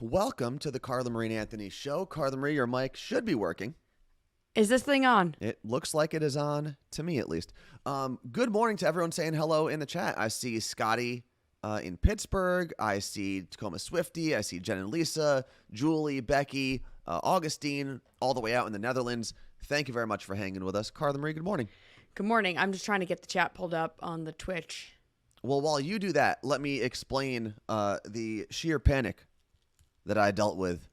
Welcome to the Carla Marie and Anthony Show. Carla Marie, your mic should be working. Is this thing on? It looks like it is on, to me at least. Good morning to everyone saying hello in the chat. I see Scotty in Pittsburgh. I see Tacoma Swifty. I see Jen and Lisa, Julie, Becky, Augustine, all the way out in the Netherlands. Thank you very much for hanging with us. Carla Marie, good morning. Good morning. I'm just trying to get the chat pulled up on the Twitch. Well, while you do that, let me explain the sheer panic that I dealt with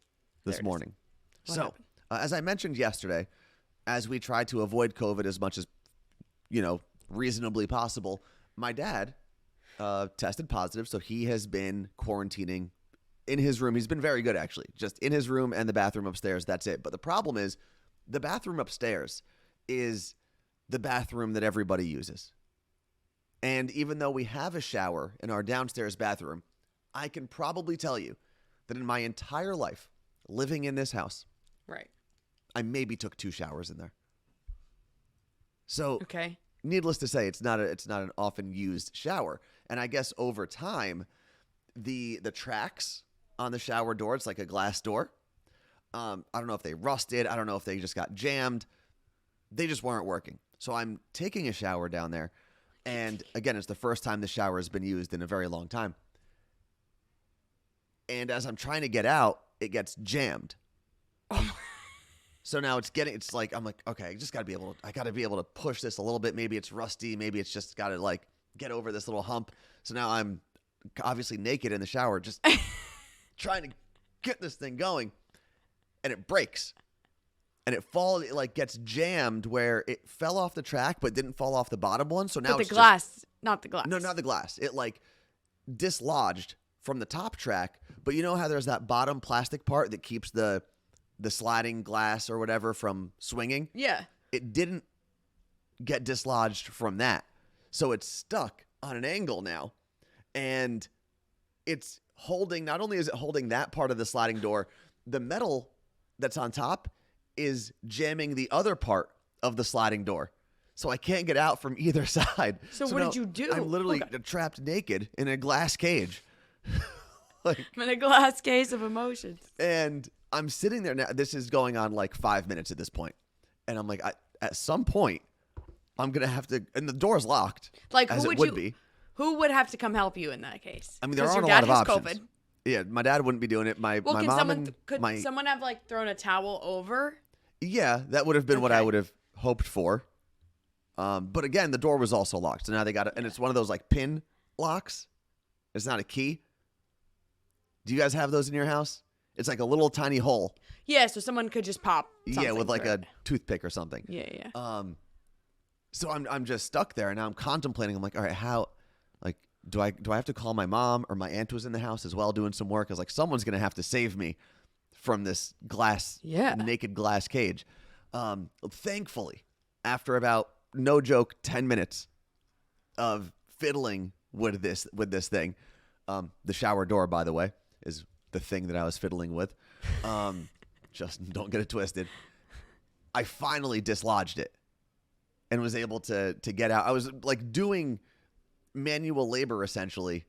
this morning. So, as I mentioned yesterday, as we tried to avoid COVID as much as, reasonably possible, my dad tested positive, so he has been quarantining in his room. He's been very good, actually, just in his room and the bathroom upstairs. That's it. But the problem is the bathroom upstairs is the bathroom that everybody uses. And even though we have a shower in our downstairs bathroom, I can probably tell you that in my entire life living in this house, right, I maybe took 2 showers in there. So, okay, needless to say, it's not an often used shower. And I guess over time, the tracks on the shower door, it's like a glass door. I don't know if they rusted. I don't know if they just got jammed. They just weren't working. So I'm taking a shower down there. And again, it's the first time the shower has been used in a very long time. And as I'm trying to get out, it gets jammed. So now I'm like, okay, I got to be able to push this a little bit. Maybe it's rusty. Maybe it's just got to get over this little hump. So now I'm obviously naked in the shower, just trying to get this thing going, and it breaks. And it gets jammed where it fell off the track, but didn't fall off the bottom one. So now but the glass, not the glass. No, not the glass. It dislodged from the top track. But you know how there's that bottom plastic part that keeps the sliding glass or whatever from swinging? Yeah. It didn't get dislodged from that. So it's stuck on an angle now. And it's not only is it holding that part of the sliding door, the metal that's on top is jamming the other part of the sliding door. So I can't get out from either side. So what did you do? I'm literally trapped naked in a glass cage. I'm in a glass case of emotions. And I'm sitting there now. This is going on 5 minutes at this point. And I'm like, at some point, I'm going to have to, and the door's locked. Who would have to come help you in that case? I mean, there aren't a lot of options. COVID. Yeah, my dad wouldn't be doing it. My mom could someone have thrown a towel over? Yeah, that would have been what I would have hoped for. But again, the door was also locked. So now they got it, and it's one of those pin locks. It's not a key. Do you guys have those in your house? It's like a little tiny hole. Yeah, so someone could just pop something. Yeah, with a toothpick or something. Yeah. So I'm just stuck there, and now I'm contemplating. I'm like, all right, how, do I have to call my mom, or my aunt was in the house as well doing some work? I was like, someone's gonna have to save me from this naked glass cage. Thankfully, after about, no joke, 10 minutes of fiddling with this thing, the shower door, by the way, is the thing that I was fiddling with. Just don't get it twisted. I finally dislodged it and was able to get out. I was doing manual labor essentially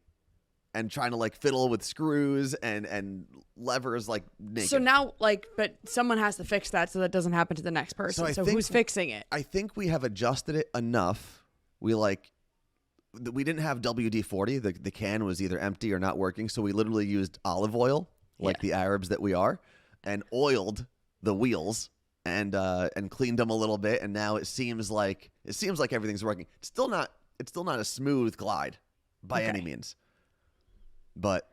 and trying to fiddle with screws and levers naked. So now but someone has to fix that so that doesn't happen to the next person. So who's fixing it? I think we have adjusted it enough. We didn't have WD-40. The can was either empty or not working. So we literally used olive oil, the Arabs that we are, and oiled the wheels and cleaned them a little bit. And now it seems like everything's working. It's still not a smooth glide by any means, but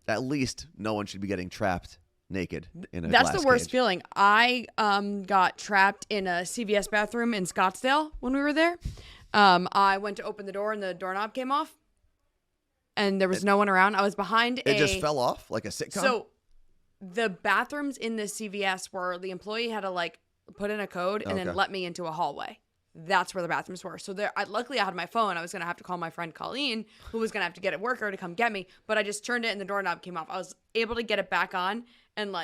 at least no one should be getting trapped naked in a glass cage. That's the worst feeling. I got trapped in a CVS bathroom in Scottsdale when we were there. I went to open the door and the doorknob came off and there was no one around. I was behind It just fell off like a sitcom? So the bathrooms in the CVS were, the employee had to put in a code and then let me into a hallway. That's where the bathrooms were. So luckily I had my phone. I was going to have to call my friend Colleen, who was going to have to get a worker to come get me. But I just turned it and the doorknob came off. I was able to get it back on and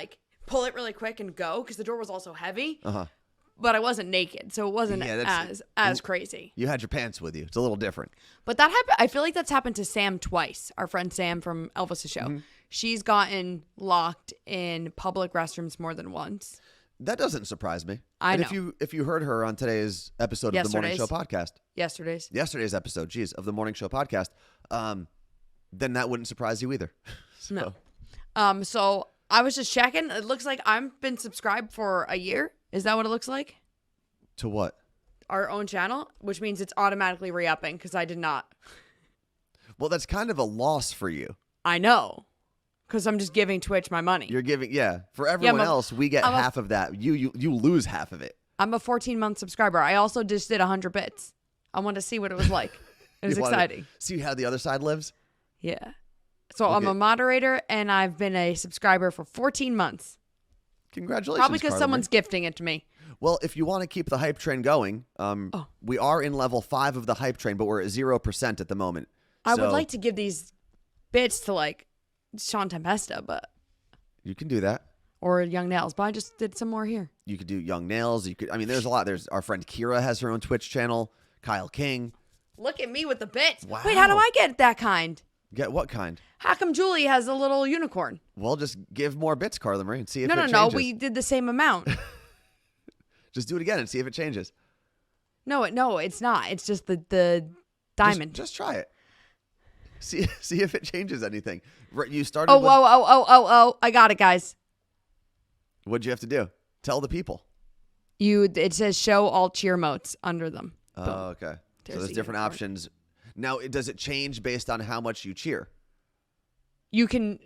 pull it really quick and go because the door was also heavy. But I wasn't naked, so it wasn't as crazy. You had your pants with you. It's a little different. But that happened. I feel like that's happened to Sam twice. Our friend Sam from Elvis's show. Mm-hmm. she's gotten locked in public restrooms more than once. That doesn't surprise me. I and know. if you heard her on today's episode of the Morning Show podcast, yesterday's episode, of the Morning Show podcast, then that wouldn't surprise you either. So. No. So I was just checking. It looks like I've been subscribed for a year. Is that what it looks like? To what? Our own channel, which means it's automatically re-upping because I did not. Well, that's kind of a loss for you. I know. Because I'm just giving Twitch my money. You're giving, for everyone else, we get half of that. You lose half of it. I'm a 14-month subscriber. I also just did 100 bits. I wanted to see what it was like. It was exciting. See how the other side lives? Yeah. So I'm a moderator, and I've been a subscriber for 14 months. Congratulations, Probably because someone's gifting it to me. Well, if you want to keep the hype train going, we are in level 5 of the hype train, but we're at 0% at the moment. I would like to give these bits to, like, Sean Tempesta, but... You can do that. Or Young Nails, but I just did some more here. You could do Young Nails. There's a lot. There's our friend Kira has her own Twitch channel. Kyle King. Look at me with the bits. Wow. Wait, how do I get that kind? Get what kind? How come Julie has a little unicorn? Well, just give more bits, Carla Marie, and see if it changes. No. We did the same amount. Just do it again and see if it changes. No, it's not. It's just the diamond. Just try it. See if it changes anything. You started. Oh! I got it, guys. What'd you have to do? Tell the people. It says show all cheer motes under them. Oh, Boom. okay. So there's different options. Now, does it change based on how much you cheer? You can,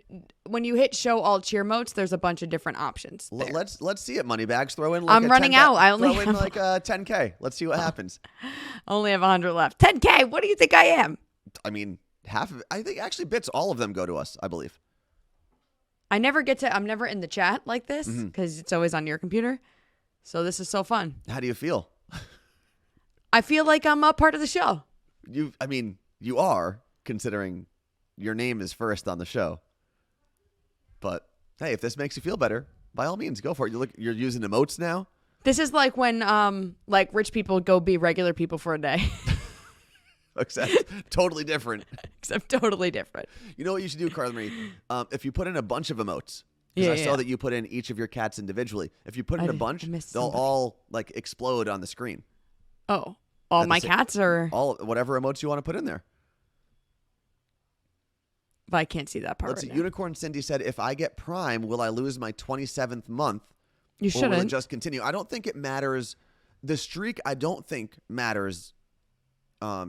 when you hit show all cheer motes, there's a bunch of different options. Let's see it, Moneybags. Throw in. I'm running out. I only throw in like 10K. Let's see what happens. I only have 100 left. 10K. What do you think I am? I mean, half of it. I think actually bits. All of them go to us. I believe. I'm never in the chat like this because it's always on your computer. So this is so fun. How do you feel? I feel like I'm a part of the show. You are, considering your name is first on the show. But hey, if this makes you feel better, by all means, go for it. You're using emotes now. This is like when like rich people go be regular people for a day. Except totally different. You know what you should do, Carla Marie? If you put in a bunch of emotes, because I saw that you put in each of your cats individually. If you put in a bunch, they'll all like explode on the screen. Oh, all my cats are all whatever emotes you want to put in there. But I can't see that part. Let's see. Unicorn Cindy said, "If I get Prime, will I lose my 27th month? You shouldn't. Or will it just continue?" I don't think it matters. The streak, I don't think matters.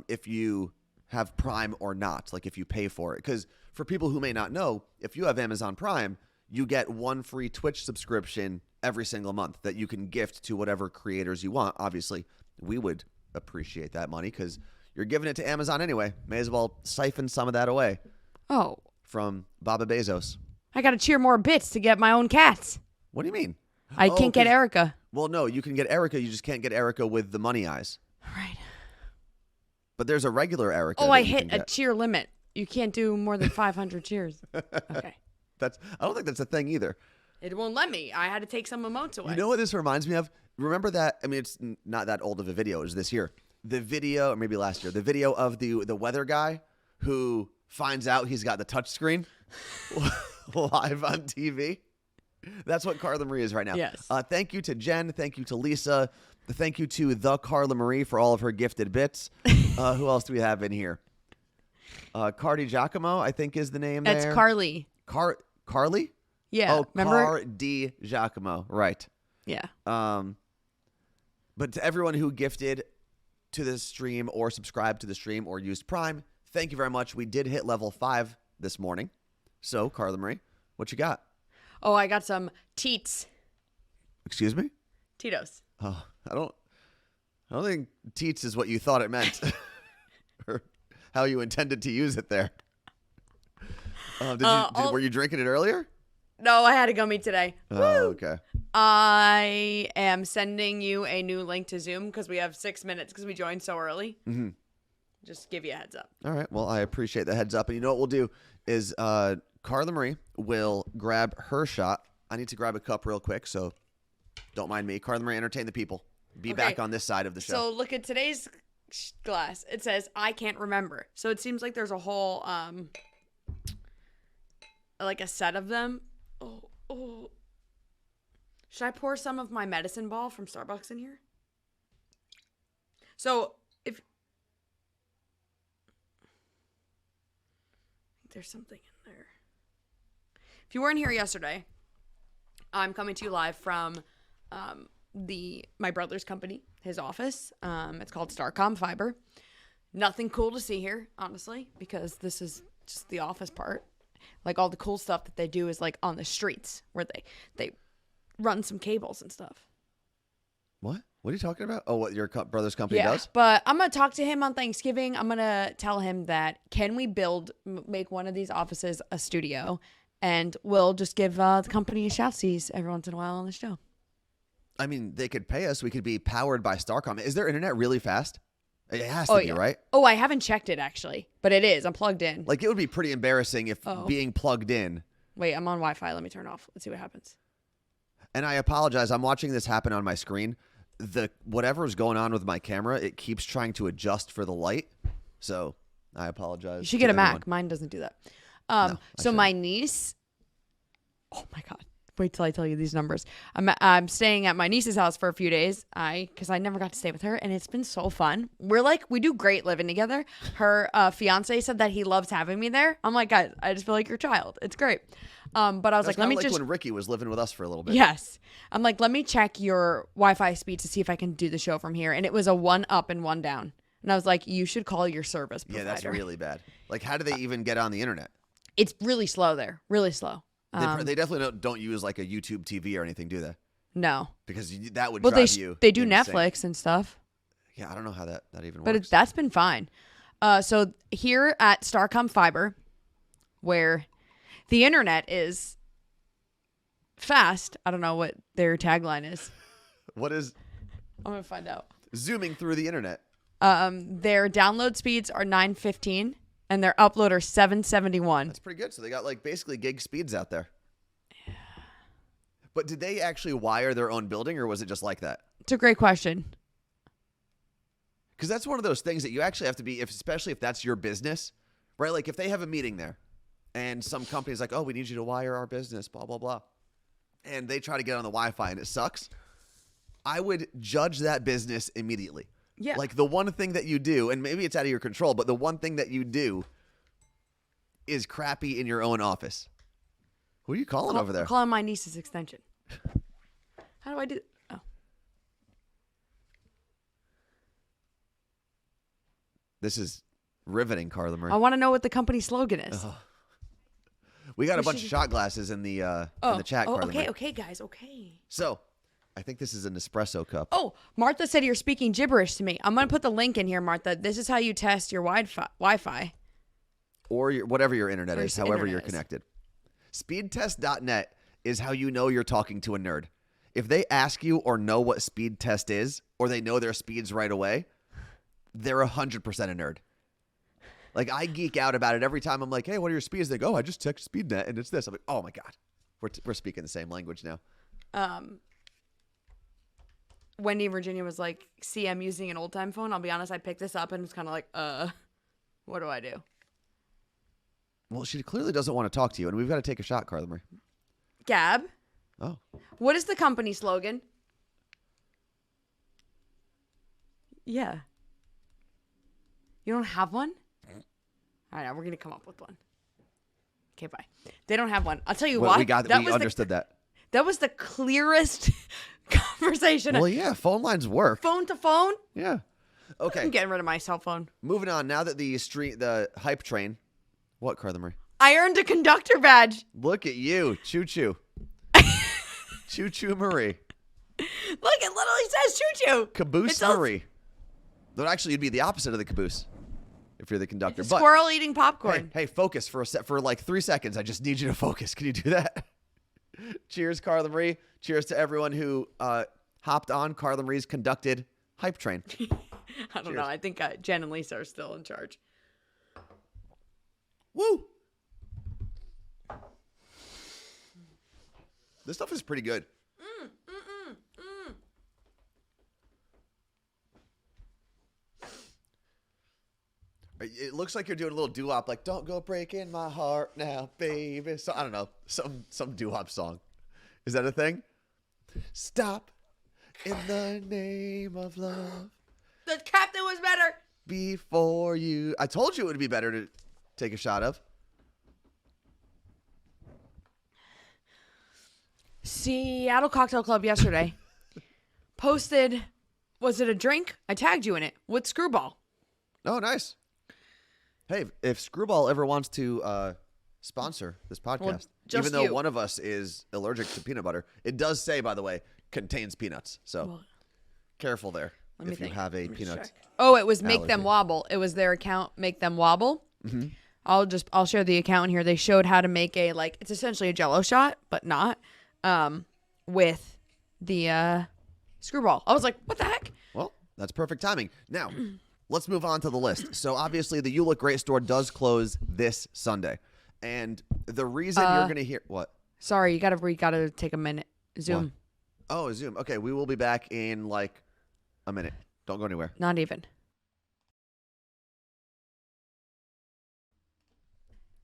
If you have Prime or not, like if you pay for it. Because for people who may not know, if you have Amazon Prime, you get one free Twitch subscription every single month that you can gift to whatever creators you want. Obviously, we would appreciate that money because you're giving it to Amazon anyway. May as well siphon some of that away. Oh. From Baba Bezos. I got to cheer more bits to get my own cats. What do you mean? I can't get Erica. Well, no, you can get Erica. You just can't get Erica with the money eyes. Right. But there's a regular Erica. Oh, I hit a cheer limit. You can't do more than 500 cheers. Okay. I don't think that's a thing either. It won't let me. I had to take some emotes away. You know what this reminds me of? Remember that? I mean, it's not that old of a video. It was this year. The video, or maybe last year, the video of the weather guy who finds out he's got the touch screen live on TV. That's what Carla Marie is right now. Yes. Thank you to Jen. Thank you to Lisa. Thank you to the Carla Marie for all of her gifted bits. Who else do we have in here? Cardi Giacomo, I think is the name there. That's Carly. Carly? Yeah. Oh, remember? Cardi Giacomo. Right. Yeah. But to everyone who gifted to this stream or subscribed to the stream or used Prime, thank you very much. We did hit level 5 this morning. So, Carla Marie, what you got? Oh, I got some teats. Excuse me? Tito's. Oh, I don't think teats is what you thought it meant. Or how you intended to use it there. Were you drinking it earlier? No, I had a gummy today. Oh, okay. I am sending you a new link to Zoom because we have 6 minutes because we joined so early. Mm-hmm. Just give you a heads up. All right. Well, I appreciate the heads up. And you know what we'll do is Carla Marie will grab her shot. I need to grab a cup real quick, so don't mind me. Carla Marie, entertain the people. Be back on this side of the show. So look at today's glass. It says, I can't remember. So it seems like there's a whole like a set of them. Oh. Should I pour some of my medicine ball from Starbucks in here? So if there's something in there. If you weren't here yesterday, I'm coming to you live from my brother's company, his office. It's called Starcom Fiber. Nothing cool to see here, honestly, because this is just the office part. Like all the cool stuff that they do is like on the streets where they run some cables and stuff. What? What are you talking about? Oh, what your brother's company does? But I'm going to talk to him on Thanksgiving. I'm going to tell him that can we make one of these offices a studio, and we'll just give the company a shout-sees every once in a while on the show. I mean, they could pay us. We could be powered by Starcom. Is their internet really fast? It has to be, right? Oh, I haven't checked it, actually. But it is. I'm plugged in. Like, it would be pretty embarrassing if being plugged in. Wait, I'm on Wi-Fi. Let me turn it off. Let's see what happens. And I apologize. I'm watching this happen on my screen. Whatever is going on with my camera, it keeps trying to adjust for the light. So I apologize. You should get a Mac. Mine doesn't do that. No, so my niece, oh my God. Wait till I tell you these numbers. I'm staying at my niece's house for a few days. Because I never got to stay with her, and it's been so fun. We do great living together. Her fiance said that he loves having me there. I'm like, guys, I just feel like your child. It's great. But I was like, let me just. When Ricky was living with us for a little bit. Yes, I'm like, let me check your Wi-Fi speed to see if I can do the show from here, and it was a 1 up and 1 down. And I was like, you should call your service provider. Yeah, that's really bad. Like, how do they even get on the internet? It's really slow there. Really slow. They definitely don't use like a YouTube TV or anything, do they? No. Because that would drive you. They do insane. Netflix and stuff. Yeah, I don't know how that even works. But that's been fine. So here at Starcom Fiber, where the internet is fast, I don't know what their tagline is. What is? I'm going to find out. Zooming through the internet. Their download speeds are 915. And their upload are 771. That's pretty good. So they got like basically gig speeds out there. Yeah. But did they actually wire their own building, or was it just like that? It's a great question. Because that's one of those things that you actually have to be, especially if that's your business, right? Like if they have a meeting there and some company's like, oh, we need you to wire our business, blah, blah, blah. And they try to get on the Wi-Fi and it sucks. I would judge that business immediately. Yeah. Like the one thing that you do, and maybe it's out of your control, but the one thing that you do is crappy in your own office. Who are you calling over there? I'm calling my niece's extension. How do I do? Oh. This is riveting, Carla Marie. I want to know what the company slogan is. We got a bunch of shot glasses in the chat, Carla Marie. Okay, guys, okay. So, I think this is an espresso cup. Oh, Martha said you're speaking gibberish to me. I'm going to put the link in here, Martha. This is how you test your Wi-Fi. Or whatever your internet is, however you're connected. Speedtest.net is how you know you're talking to a nerd. If they ask you or know what speed test is, or they know their speeds right away, they're 100% a nerd. Like, I geek out about it every time. I'm like, hey, what are your speeds? They go, oh, I just checked SpeedNet, and it's this. I'm like, oh, my God. We're speaking the same language now. Wendy in Virginia was like, see, I'm using an old-time phone. I'll be honest, I picked this up and was kind of like, what do I do? Well, she clearly doesn't want to talk to you, and we've got to take a shot, Carla Marie. Gab? Oh. What is the company slogan? Yeah. You don't have one? All right, we're going to come up with one. Okay, bye. They don't have one. I'll tell you what. We understood that. That was the clearest conversation. Well, yeah, phone lines work. Phone to phone? Yeah. Okay. I'm getting rid of my cell phone. Moving on. Now that the hype train. What, Carla Marie? I earned a conductor badge. Look at you. Choo-choo. Choo-choo Marie. Look, it literally says choo-choo. Caboose Marie. But actually, you'd be the opposite of the caboose if you're the conductor. Squirrel eating popcorn. Hey, focus for like 3 seconds. I just need you to focus. Can you do that? Cheers, Carla Marie. Cheers to everyone who hopped on Carla Marie's conducted hype train. I don't know. I think Jen and Lisa are still in charge. Woo! This stuff is pretty good. looks like you're doing a little doo-wop, like "Don't go breaking my heart now, baby." So I don't know, some doo-wop song. Is that a thing? Stop in the name of love. The captain was better. Before you, I told you it would be better to take a shot of. Seattle Cocktail Club yesterday posted, was it a drink? I tagged you in it with Screwball. Oh, nice. Hey, if Screwball ever wants to sponsor this podcast, even though one of us is allergic to peanut butter, it does say, by the way, contains peanuts. So careful there if you have a peanut. Oh, it was Make Them Wobble. It was their account, Make Them Wobble. Mm-hmm. I'll share the account in here. They showed how to make it's essentially a Jell-O shot, but not, with the Screwball. I was like, what the heck? Well, that's perfect timing. Now, let's move on to the list. So obviously the You Look Great store does close this Sunday. And the reason you're going to hear what? Sorry, we gotta take a minute. Zoom. What? Oh, Zoom. Okay, we will be back in like a minute. Don't go anywhere. Not even.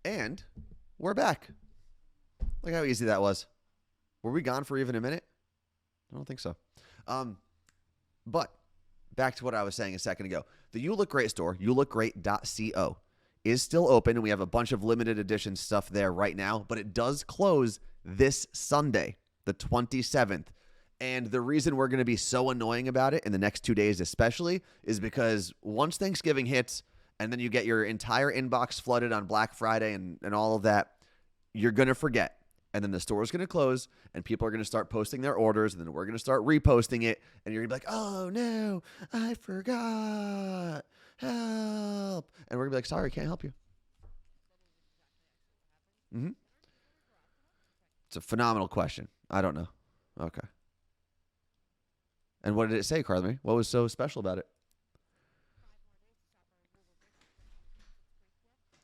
And we're back. Look how easy that was. Were we gone for even a minute? I don't think so. But back to what I was saying a second ago. The You Look Great store, youlookgreat.co, is still open, and we have a bunch of limited edition stuff there right now, but it does close this Sunday, the 27th. And the reason we're going to be so annoying about it in the next 2 days especially is because once Thanksgiving hits and then you get your entire inbox flooded on Black Friday and all of that, you're going to forget. And then the store is going to close and people are going to start posting their orders, and then we're going to start reposting it, and you're going to be like, oh no, I forgot. Help. And we're going to be like, sorry, can't help you. Mm-hmm. It's a phenomenal question. I don't know. Okay. And what did it say, Carly? What was so special about it?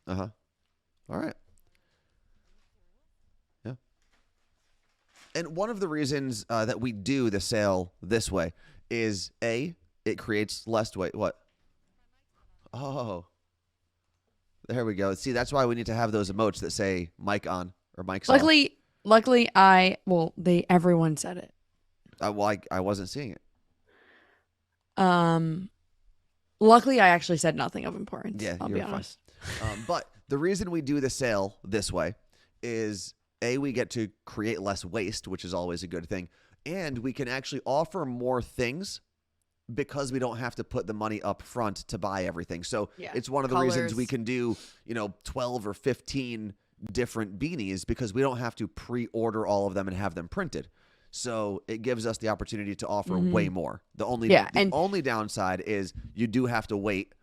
Uh-huh. All right. Yeah. And one of the reasons that we do the sale this way is, A, it creates less weight. What? Oh. There we go. See, that's why we need to have those emotes that say mic on or mic's off. Luckily, everyone said it. Well, I wasn't seeing it. Luckily, I actually said nothing of importance. Yeah, I'll be honest. But the reason we do the sale this way is, A, we get to create less waste, which is always a good thing, and we can actually offer more things because we don't have to put the money up front to buy everything. So it's one of the reasons we can do, 12 or 15 different beanies, because we don't have to pre-order all of them and have them printed. So it gives us the opportunity to offer way more. The only downside is you do have to wait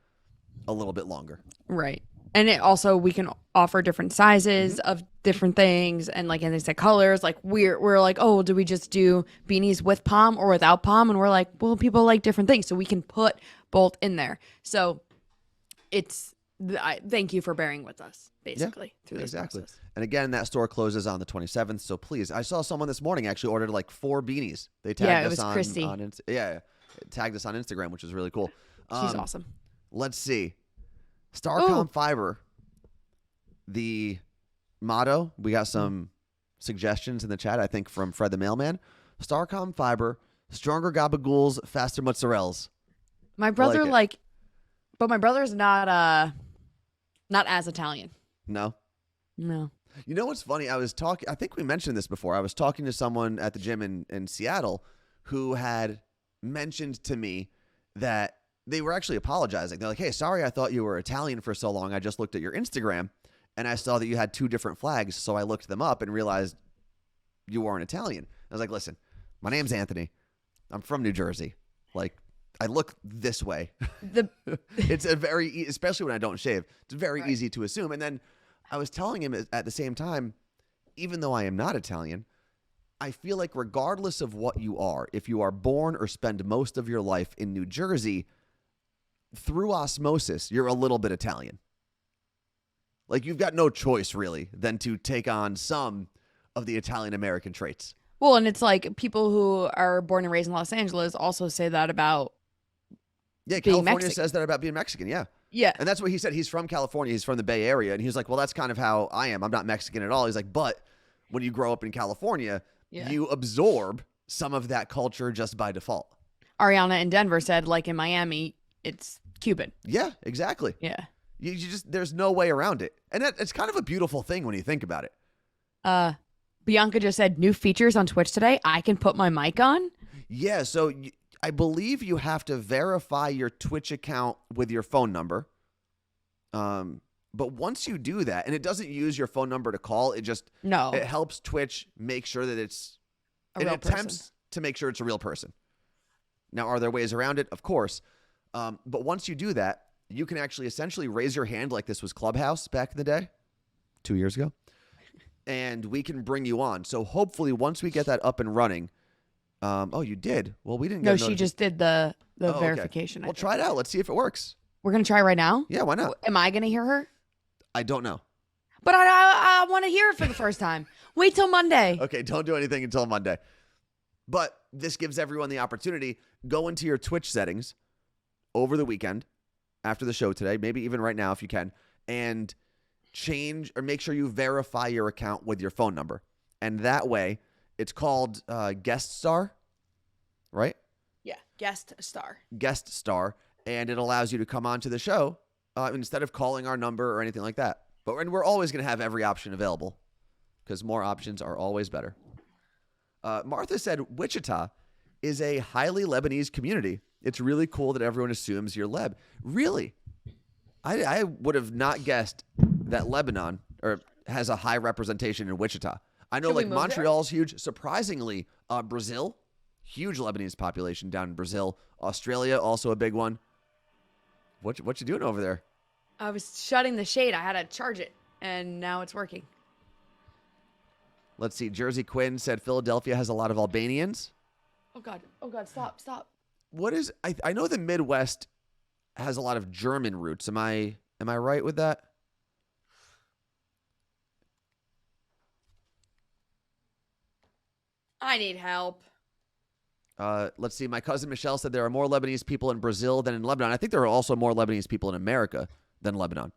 a little bit longer. Right. And it also, we can offer different sizes of different things, and and they said colors. Like we're like, oh, do we just do beanies with palm or without palm? And we're like, well, people like different things, so we can put both in there. So thank you for bearing with us, basically, through this process. And again, that store closes on the 27th, so please. I saw someone this morning actually ordered like 4 beanies. They tagged us on Christy. Tagged us on Instagram, which is really cool. She's awesome. Let's see. Starcom Fiber, the motto, we got some suggestions in the chat, I think, from Fred the Mailman. Starcom Fiber, stronger gabagools, faster mozzarellas. My brother but my brother's not as Italian. No? No. You know what's funny? I think we mentioned this before. I was talking to someone at the gym in Seattle who had mentioned to me that they were actually apologizing. They're like, hey, sorry, I thought you were Italian for so long. I just looked at your Instagram and I saw that you had 2 different flags. So I looked them up and realized you weren't Italian. I was like, listen, my name's Anthony. I'm from New Jersey. I look this way. It's especially when I don't shave, it's very easy to assume. And then I was telling him at the same time, even though I am not Italian, I feel like regardless of what you are, if you are born or spend most of your life in New Jersey, through osmosis, you're a little bit Italian. You've got no choice, really, than to take on some of the Italian-American traits. Well, and it's like people who are born and raised in Los Angeles also say that about California says that about being Mexican, yeah. Yeah. And that's what he said. He's from California. He's from the Bay Area. And he was like, well, that's kind of how I am. I'm not Mexican at all. He's like, but when you grow up in California, you absorb some of that culture just by default. Ariana in Denver said, like in Miami, it's Cuban. Yeah, exactly. Yeah. You just, there's no way around it. And it's kind of a beautiful thing when you think about it. Bianca just said, new features on Twitch today. I can put my mic on. Yeah, so I believe you have to verify your Twitch account with your phone number. But once you do that, and it doesn't use your phone number to call, it helps Twitch make sure that it attempts to make sure it's a real person. Now, are there ways around it? Of course. But once you do that, you can actually essentially raise your hand like this was Clubhouse back in the day, 2 years ago, and we can bring you on. So hopefully once we get that up and running, oh, you did? Well, we didn't get she just did the verification. Okay. Well, try it out. Let's see if it works. We're going to try right now? Yeah, why not? Am I going to hear her? I don't know. But I want to hear it for the first time. Wait till Monday. Okay, don't do anything until Monday. But this gives everyone the opportunity. Go into your Twitch settings over the weekend, after the show today, maybe even right now if you can, and change or make sure you verify your account with your phone number. And that way, it's called Guest Star, right? Yeah, Guest Star. Guest Star. And it allows you to come onto the show instead of calling our number or anything like that. And we're always going to have every option available because more options are always better. Martha said Wichita is a highly Lebanese community. It's really cool that everyone assumes you're Leb. Really? I would have not guessed that Lebanon has a high representation in Wichita. I know Montreal's huge. Surprisingly, Brazil, huge Lebanese population down in Brazil. Australia, also a big one. What you doing over there? I was shutting the shade. I had to charge it, and now it's working. Let's see. Jersey Quinn said Philadelphia has a lot of Albanians. Oh, God. Stop. What is... I know the Midwest has a lot of German roots. Am I right with that? I need help. Let's see. My cousin Michelle said there are more Lebanese people in Brazil than in Lebanon. I think there are also more Lebanese people in America than Lebanon.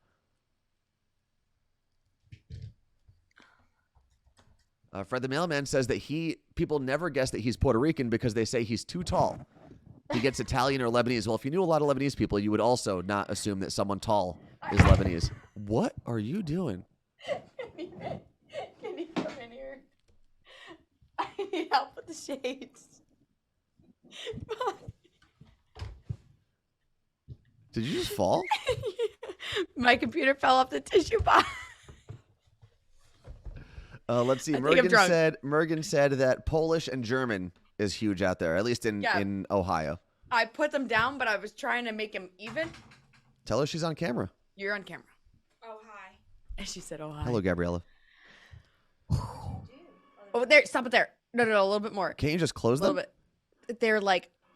Fred the Mailman says that people never guess that he's Puerto Rican because they say he's too tall. He gets Italian or Lebanese. Well, if you knew a lot of Lebanese people, you would also not assume that someone tall is Lebanese. What are you doing? Can you come in here? I need help with the shades. Did you just fall? My computer fell off the tissue box. Let's see. Mergen said that Polish and German is huge out there, at least in Ohio. I put them down, but I was trying to make them even. Tell her she's on camera. You're on camera. Oh, hi. And she said, oh, hi. Hello, Gabriella. Oh, there. Stop it there. No, a little bit more. Can't you just close them? A little bit. They're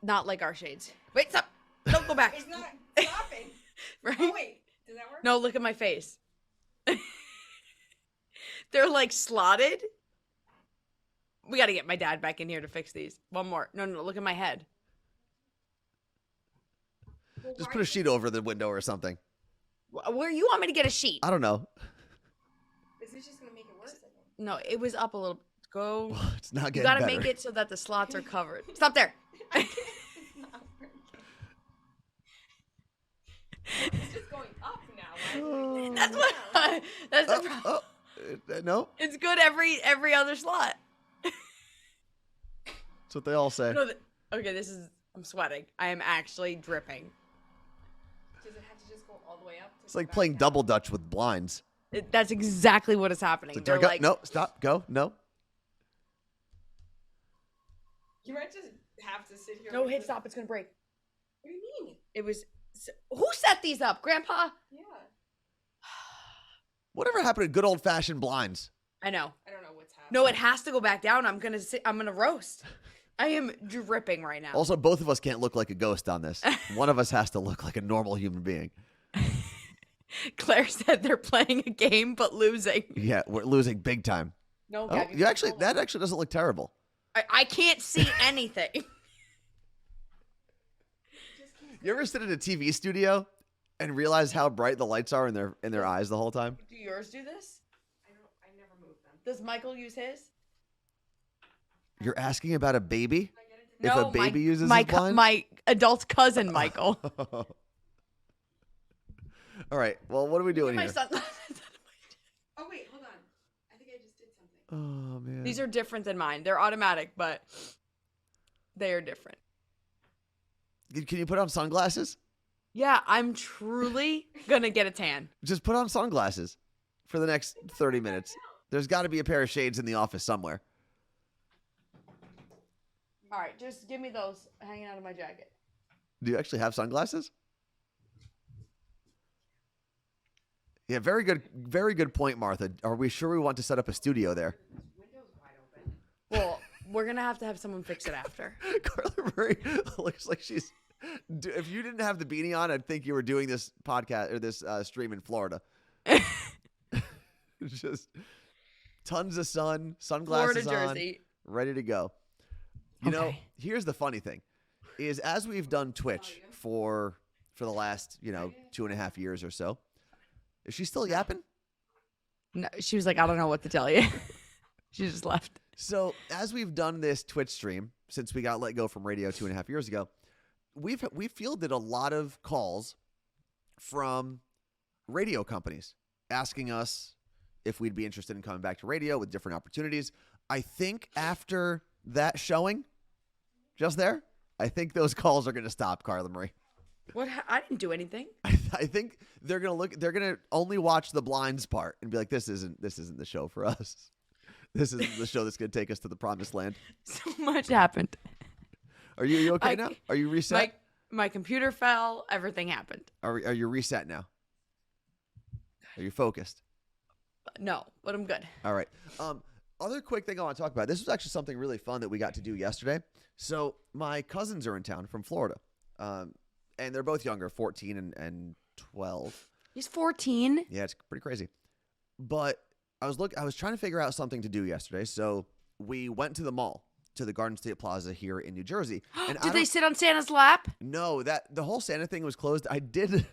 not like our shades. Wait, stop. Don't go back. It's not stopping. Right? Oh, wait. Does that work? No, look at my face. They're slotted. We got to get my dad back in here to fix these. One more. No, look at my head. Well, just put a sheet over the window or something. Where you want me to get a sheet? I don't know. Is this just going to make it worse? I think? No, it was up a little. Go. Well, it's not getting You got to better. make it so that the slots are covered. Stop there. It's not working. It's just going up now. That's what. That's the problem. No, It's good every other slot. that's what they all say. No, okay, I'm sweating. I am actually dripping. Does it have to just go all the way up? It's like playing double dutch with blinds. That's exactly what is happening. It's like, They're no, stop, go, no. You might just have to sit here. No, hit stop. It's going to break. What do you mean? It was. Who set these up? Grandpa? Yeah. Whatever happened to good old fashioned blinds? I know. I don't know what's happening. No, it has to go back down. I'm going to roast. I am dripping right now. Also, both of us can't look like a ghost on this. One of us has to look like a normal human being. Claire said they're playing a game but losing. Yeah, we're losing big time. No, Oh, Gabby, that actually doesn't look terrible. I can't see anything. You ever sit in a TV studio and realize how bright the lights are in their eyes the whole time? Do yours do this? I never move them. Does Michael use his? You're asking about a baby? If No, a baby uses my his blinds? my adult cousin Michael. All right. Well, what are we doing My here? sunglasses. Oh wait, hold on. I think I just did something. Oh man. These are different than mine. They're automatic, but they are different. Can you put on sunglasses? Yeah, I'm truly gonna get a tan. Just put on sunglasses for the next 30 minutes. There's got to be a pair of shades in the office somewhere. All right, just give me those hanging out of my jacket. Do you actually have sunglasses? Yeah, very good point, Martha. Are we sure we want to set up a studio there? Window's wide open. Well, we're gonna have to have someone fix it after. Carla Marie looks like she's. If you didn't have the beanie on, I'd think you were doing this podcast or this stream in Florida. Just tons of sun, sunglasses Florida on, jersey. ready to go. You know, Okay. here's the funny thing, is as we've done Twitch for the last 2.5 years or so. Is she still yapping? No, she was like, I don't know what to tell you. She just left. So as we've done this Twitch stream since we got let go from radio 2.5 years ago, we fielded a lot of calls from radio companies asking us if we'd be interested in coming back to radio with different opportunities. I think after that showing, just there, I think those calls are going to stop, Carla Marie. What? I didn't do anything. I think they're gonna only watch the blinds part and be like, this isn't the show for us. This isn't the show that's gonna take us to the promised land. So much happened. Are you okay now? Are you reset? My computer fell. Everything happened. Are you reset now? Are you focused? No, but I'm good. All right. Other quick thing I want to talk about. This was actually something really fun that we got to do yesterday. So my cousins are in town from Florida. And they're both younger, 14 and 12. He's 14. Yeah, it's pretty crazy. But I was trying to figure out something to do yesterday. So we went to the mall, to the Garden State Plaza here in New Jersey. And Did they sit on Santa's lap? No, the whole Santa thing was closed. I did,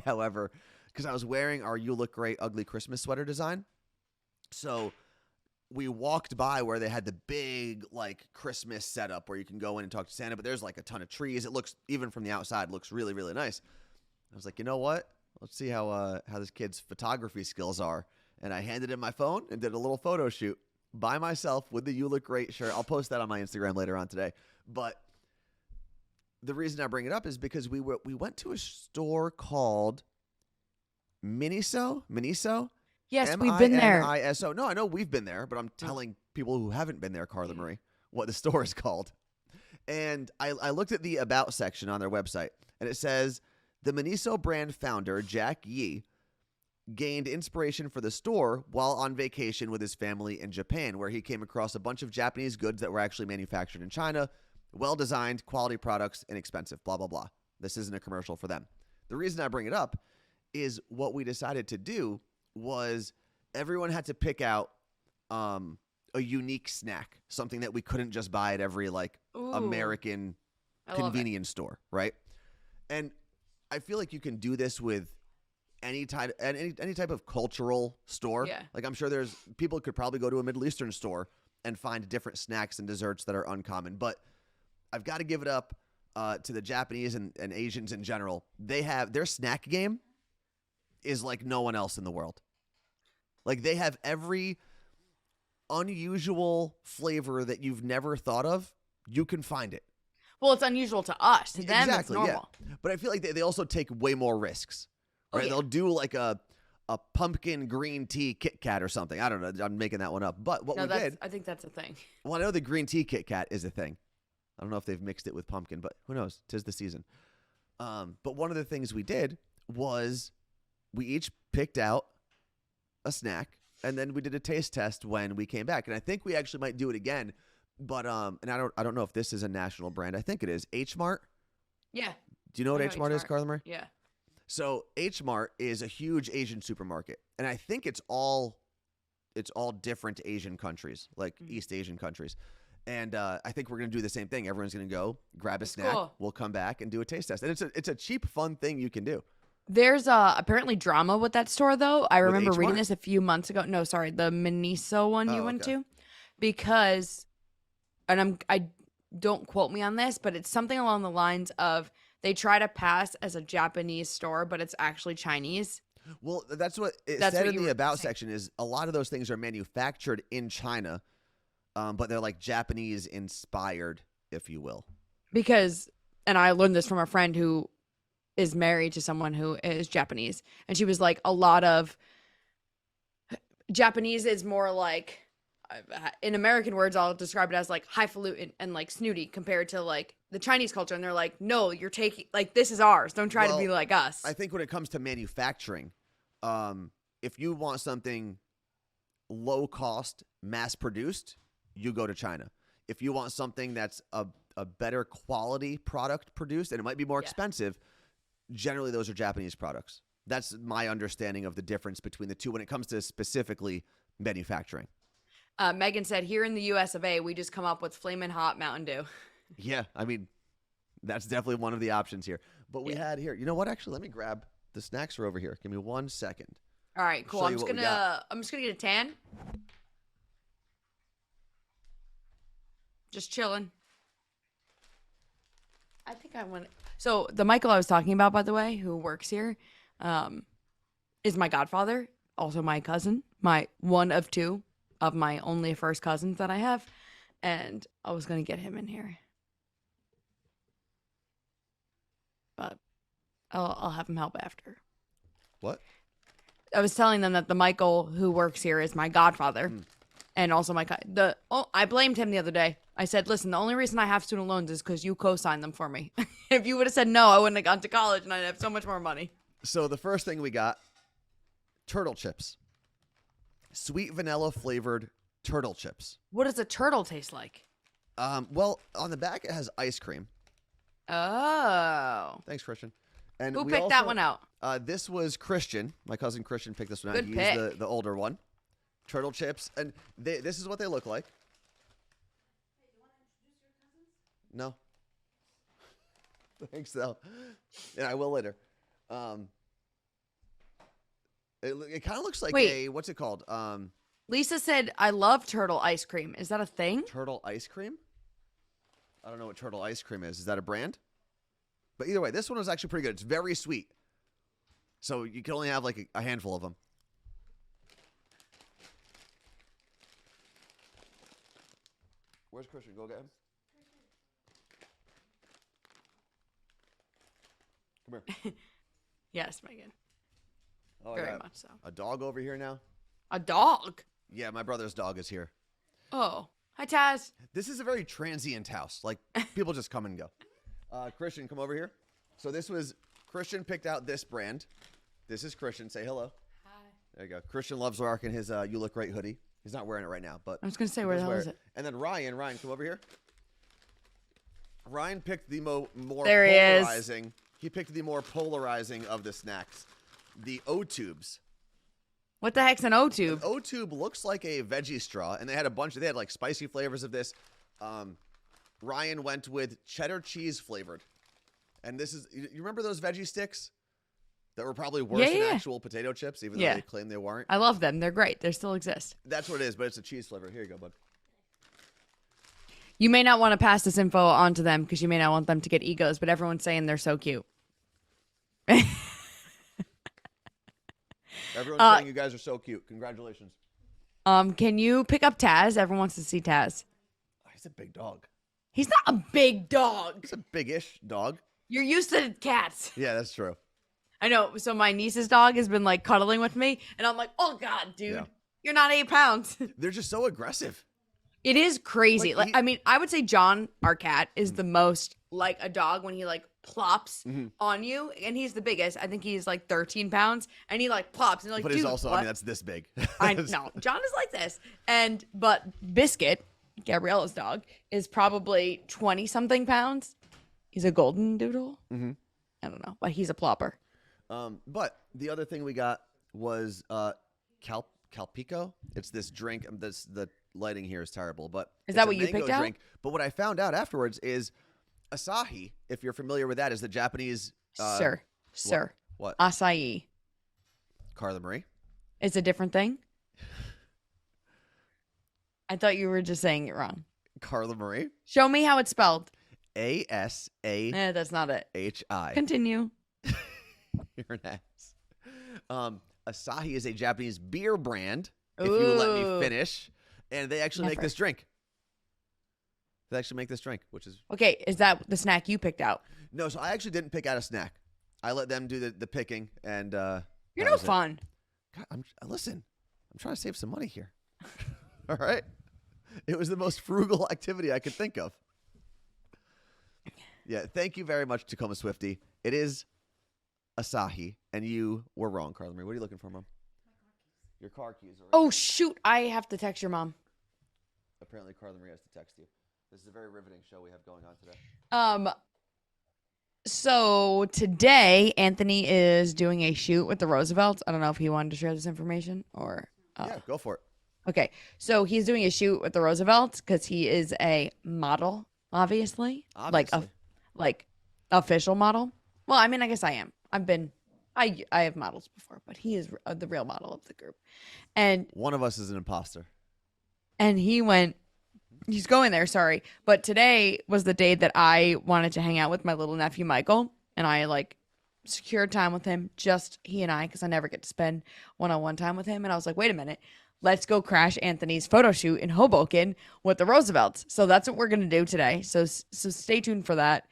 however, because I was wearing our "You Look Great, Ugly Christmas" sweater design. So we walked by where they had the big Christmas setup where you can go in and talk to Santa, but there's a ton of trees. It looks, even from the outside, looks really, really nice. I was like, you know what? Let's see how this kid's photography skills are. And I handed him my phone and did a little photo shoot by myself with the "You Look Great" shirt. I'll post that on my Instagram later on today. But the reason I bring it up is because we went to a store called Miniso. Yes, we've been there. Miniso. No, I know we've been there, but I'm telling people who haven't been there, Carla Marie, what the store is called. And I looked at the About section on their website, and it says, the Miniso brand founder, Jack Yi, gained inspiration for the store while on vacation with his family in Japan, where he came across a bunch of Japanese goods that were actually manufactured in China, well-designed, quality products, inexpensive, blah, blah, blah. This isn't a commercial for them. The reason I bring it up is what we decided to do was everyone had to pick out a unique snack, something that we couldn't just buy at every American convenience store, right? And I feel like you can do this with any type of cultural store. Yeah. I'm sure people could probably go to a Middle Eastern store and find different snacks and desserts that are uncommon. But I've got to give it up to the Japanese and Asians in general. They have their snack game is like no one else in the world. They have every unusual flavor that you've never thought of. You can find it. Well, it's unusual to us. To them, it's normal. Yeah. But I feel like they also take way more risks. Right? Oh, yeah. They'll do a pumpkin green tea Kit Kat or something. I don't know. I'm making that one up. But what we did. I think that's a thing. Well, I know the green tea Kit Kat is a thing. I don't know if they've mixed it with pumpkin, but who knows? 'Tis the season. But one of the things we did was we each picked out a snack, and then we did a taste test when we came back. And I think we actually might do it again. But and I don't know if this is a national brand. I think it is. H Mart. Yeah. Do you know what I H Mart is, Carla Marie? Yeah. So H Mart is a huge Asian supermarket, and I think it's all different Asian countries, East Asian countries. And I think we're gonna do the same thing. Everyone's gonna go grab a snack. Cool. We'll come back and do a taste test, and it's a cheap, fun thing you can do. There's apparently drama with that store, though. I remember H reading Mart? this a few months ago. No, sorry, the Miniso one you Oh, went okay. to, because, and I don't quote me on this, but it's something along the lines of they try to pass as a Japanese store, but it's actually Chinese. Well, that's what it That's said what in you the were about saying. section is a lot of those things are manufactured in China, but they're like Japanese inspired, if you will. Because, and I learned this from a friend who is married to someone who is Japanese, and she was like, a lot of Japanese is more like, in American words, I'll describe it as like highfalutin and like snooty compared to like the Chinese culture. And they're like, no, you're taking, like, this is ours. Don't try to be like us. I think when it comes to manufacturing, if you want something low cost, mass produced, you go to China. If you want something that's a better quality product produced, and it might be more expensive, generally those are Japanese products. That's my understanding of the difference between the two when it comes to specifically manufacturing. Megan said, here in the US of A, we just come up with flamin' hot Mountain Dew. Yeah, I mean, that's definitely one of the options here. But we had here, you know what? Actually, let me grab the snacks are over here. Give me 1 second. All right, cool. Show I'm you just what we got. gonna get a tan. Just chilling. I think I want. So the Michael I was talking about, by the way, who works here, is my godfather, also my cousin, my one of two of my only first cousins that I have, and I was gonna get him in here, but I'll have him help after. What? I was telling them that the Michael who works here is my godfather, and also I blamed him the other day. I said, listen, the only reason I have student loans is because you co-signed them for me. If you would have said no, I wouldn't have gone to college and I'd have so much more money. So the first thing we got, turtle chips. Sweet vanilla flavored turtle chips. What does a turtle taste like? Well, on the back it has ice cream. Oh. Thanks, Christian. And Who we picked that one out? This was Christian. My cousin Christian picked this one out. Good He's pick. the older one. Turtle chips. And this is what they look like. No. Thanks, though. And I will later. It kind of looks like Wait. what's it called? Lisa said, I love turtle ice cream. Is that a thing? Turtle ice cream? I don't know what turtle ice cream is. Is that a brand? But either way, this one was actually pretty good. It's very sweet. So you can only have like a handful of them. Where's Christian? Go get him. Come here. Yes, Megan. Oh, I Very got much so. a dog over here now. A dog? Yeah, my brother's dog is here. Oh. Hi, Taz. This is a very transient house. Like, people just come and go. Christian, come over here. So this was, Christian picked out this brand. This is Christian. Say hello. Hi. There you go. Christian loves rocking his You Look Great hoodie. He's not wearing it right now, but I was going to say, he where does the hell wear is it? And then Ryan, come over here. Ryan picked the more There he is. polarizing. He picked the more polarizing of the snacks. The O-Tubes. What the heck's an O-tube? An O-Tube looks like a veggie straw, and they had like spicy flavors of this. Ryan went with cheddar cheese flavored. And this is, you remember those veggie sticks that were probably worse than actual potato chips, even though they claim they weren't? I love them. They're great. They still exist. That's what it is, but it's a cheese flavor. Here you go, bud. You may not want to pass this info on to them because you may not want them to get egos, but everyone's saying they're so cute. Everyone's saying you guys are so cute. Congratulations. Can you pick up Taz? Everyone wants to see Taz. He's a big dog. He's not a big dog. He's a big-ish dog. You're used to cats. Yeah, that's true. I know. So my niece's dog has been like cuddling with me, and I'm like, oh God, dude, Yeah. you're not 8 pounds. They're just so aggressive. It is crazy. Like, I mean, I would say John, our cat, is the most like a dog when he like plops on you, and he's the biggest. I think he's like 13 pounds, and he like plops, and you're like, But dude, he's also, what? I mean, that's this big. I know. John is like this. But Biscuit, Gabriella's dog, is probably 20 something pounds. He's a golden doodle. Mm-hmm. I don't know, but he's a plopper. But the other thing we got was Calpico. It's this drink. The lighting here is terrible, but Is it's that a what you mango picked out? drink. But what I found out afterwards is Asahi, if you're familiar with that, is the Japanese Sir. What? Acai. Carla Marie? It's a different thing? I thought you were just saying it wrong. Carla Marie? Show me how it's spelled. ASAHI. That's not it. Continue. You're an ass. Asahi is a Japanese beer brand, if you will let me finish. And they actually make this drink. They actually make this drink, which is... Okay, is that the snack you picked out? No, so I actually didn't pick out a snack. I let them do the picking, and... You're no fun. God, listen, I'm trying to save some money here. All right? It was the most frugal activity I could think of. Yeah, thank you very much, Tacoma Swifty. It is Asahi, and you were wrong, Carla Marie. What are you looking for, Mom? Your car keys. Oh, shoot. I have to text your mom. Apparently, Carla Marie has to text you. This is a very riveting show we have going on today. So today, Anthony is doing a shoot with the Roosevelts. I don't know if he wanted to share this information or... Yeah, go for it. Okay, so he's doing a shoot with the Roosevelts because he is a model, obviously. Like official model. Well, I mean, I guess I am. I have models before, but he is the real model of the group. And one of us is an imposter. And he's going there, sorry. But today was the day that I wanted to hang out with my little nephew, Michael. And I secured time with him, just he and I, because I never get to spend one-on-one time with him. And I was like, wait a minute. Let's go crash Anthony's photo shoot in Hoboken with the Roosevelts. So that's what we're going to do today. So stay tuned for that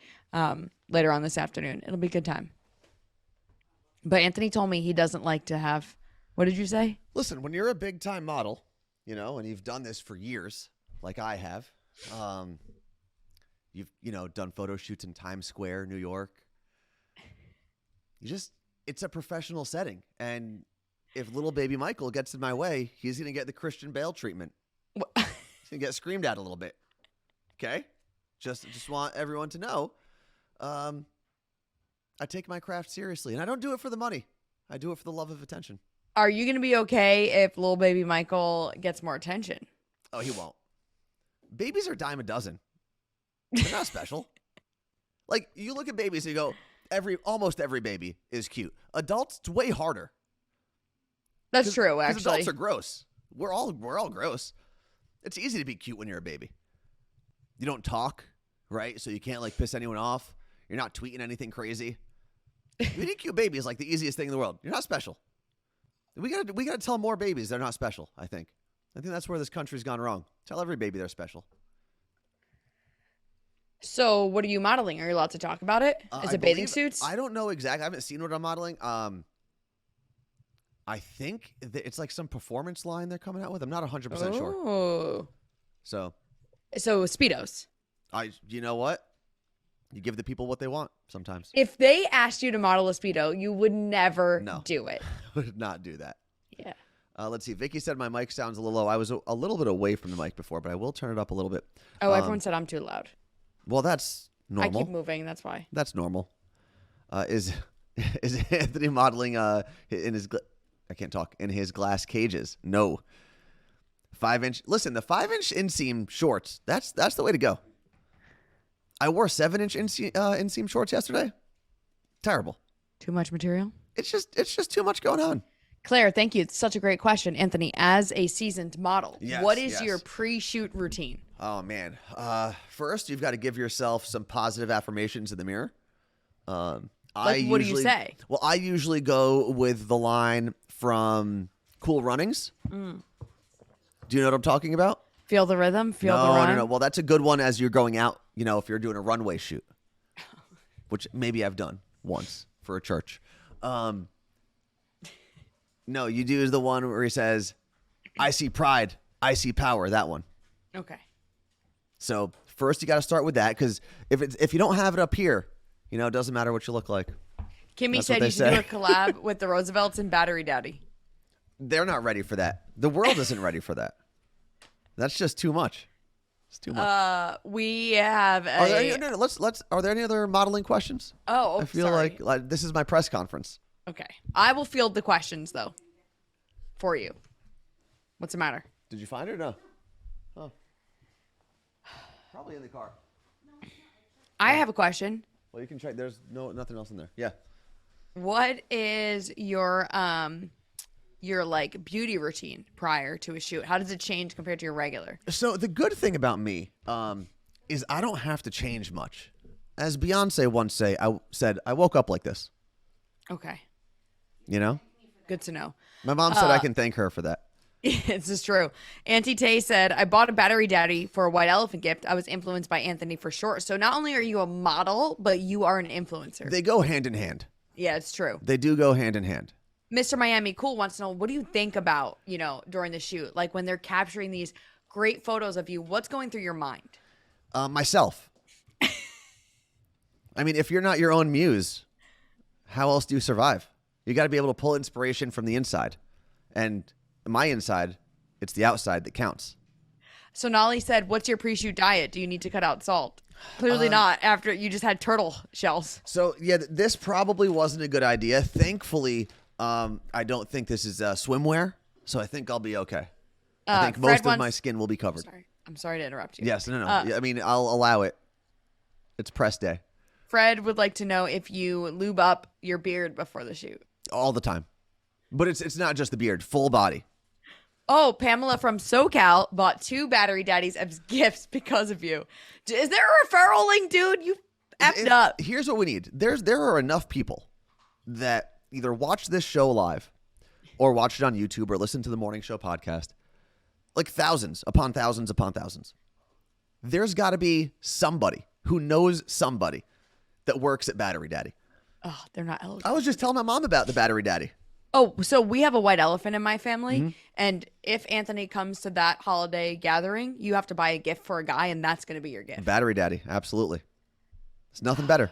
later on this afternoon. It'll be a good time. But Anthony told me he doesn't like to have, what did you say? Listen, when you're a big-time model, and you've done this for years, like I have, you've, done photo shoots in Times Square, New York. It's a professional setting. And if little baby Michael gets in my way, he's going to get the Christian Bale treatment. He's going to get screamed at a little bit. Okay? Just want everyone to know, I take my craft seriously, and I don't do it for the money. I do it for the love of attention. Are you going to be okay if little baby Michael gets more attention? Oh, he won't. Babies are a dime a dozen. They're not special. Like, you look at babies and you go, almost every baby is cute. Adults, it's way harder. That's true, actually. Adults are gross. We're all gross. It's easy to be cute when you're a baby. You don't talk, right? So you can't piss anyone off. You're not tweeting anything crazy. Being a cute baby is the easiest thing in the world. You're not special. We gotta tell more babies they're not special. I think that's where this country's gone wrong. Tell every baby they're special. So what are you modeling? Are you allowed to talk about it? Is it bathing suits? I don't know exactly. I haven't seen what I'm modeling. I think it's some performance line they're coming out with. I'm not 100% sure. Oh. So Speedos. You know what? You give the people what they want sometimes. If they asked you to model a Speedo, you would never do it. I would not do that. Yeah. Let's see. Vicky said my mic sounds a little low. I was a little bit away from the mic before, but I will turn it up a little bit. Oh, everyone said I'm too loud. Well, that's normal. I keep moving. That's why. That's normal. Is Anthony modeling in his I can't talk in his glass cages? No. 5-inch. Listen, the 5-inch inseam shorts. That's the way to go. I wore 7-inch inseam shorts yesterday. Terrible. Too much material? It's just too much going on. Claire, thank you. It's such a great question. Anthony, as a seasoned model, what is your pre-shoot routine? Oh, man. First, you've got to give yourself some positive affirmations in the mirror. What do you say? Well, I usually go with the line from Cool Runnings. Do you know what I'm talking about? Feel the rhythm? Feel the run? No. Well, that's a good one as you're going out, if you're doing a runway shoot, which maybe I've done once for a church. No, you do is the one where he says, I see pride, I see power, that one. Okay. So first you got to start with that because if you don't have it up here, it doesn't matter what you look like. Kimmy said you should do a collab with the Roosevelts and Battery Daddy. They're not ready for that. The world isn't ready for that. That's just too much. It's too much. We have Are there any other modeling questions? Oh, I feel sorry. like this is my press conference. Okay. I will field the questions, though, for you. What's the matter? Did you find it or no? Oh. Probably in the car. I have a question. Well, you can check. There's nothing else in there. Yeah. What is your like beauty routine prior to a shoot? How does it change compared to your regular? So the good thing about me is I don't have to change much. As Beyonce once said, I woke up like this. Okay. You know? Good to know. My mom said I can thank her for that. This is true. Auntie Tay said, I bought a battery daddy for a white elephant gift. I was influenced by Anthony for sure. So not only are you a model, but you are an influencer. They go hand in hand. Yeah, it's true. They do go hand in hand. Mr. Miami Cool wants to know, what do you think about, during the shoot? Like when they're capturing these great photos of you, what's going through your mind? Myself. I mean, if you're not your own muse, how else do you survive? You got to be able to pull inspiration from the inside. And my inside, it's the outside that counts. So Nolly said, what's your pre-shoot diet? Do you need to cut out salt? Clearly not, after you just had turtle shells. So, yeah, this probably wasn't a good idea. Thankfully, I don't think this is swimwear, so I think I'll be okay. I think most of my skin will be covered. I'm sorry to interrupt you. Yes, no. I mean, I'll allow it. It's press day. Fred would like to know if you lube up your beard before the shoot. All the time. But it's not just the beard, full body. Oh, Pamela from SoCal bought 2 battery daddies as gifts because of you. Is there a referral link, dude? You effed up. Here's what we need. There are enough people that either watch this show live or watch it on YouTube or listen to the morning show podcast. Like thousands upon thousands upon thousands. There's got to be somebody who knows somebody that works at Battery Daddy. Oh, they're not eligible. I was just telling my mom about the Battery Daddy. Oh, so we have a white elephant in my family, and if Anthony comes to that holiday gathering, you have to buy a gift for a guy, and that's going to be your gift. Battery Daddy, absolutely. There's nothing better.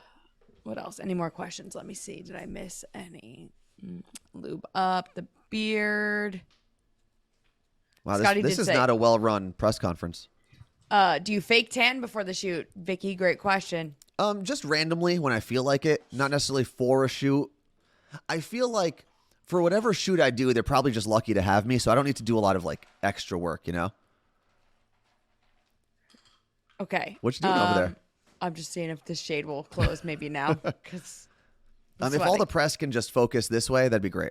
What else? Any more questions? Let me see. Did I miss any? Lube up the beard. Wow, this is not a well-run press conference. Do you fake tan before the shoot? Vicky, great question. Just randomly when I feel like it, not necessarily for a shoot. I feel like for whatever shoot I do, they're probably just lucky to have me, so I don't need to do a lot of like extra work, you know? Okay. What you doing over there? I'm just seeing if this shade will close maybe now. Because if all the press can just focus this way, that'd be great.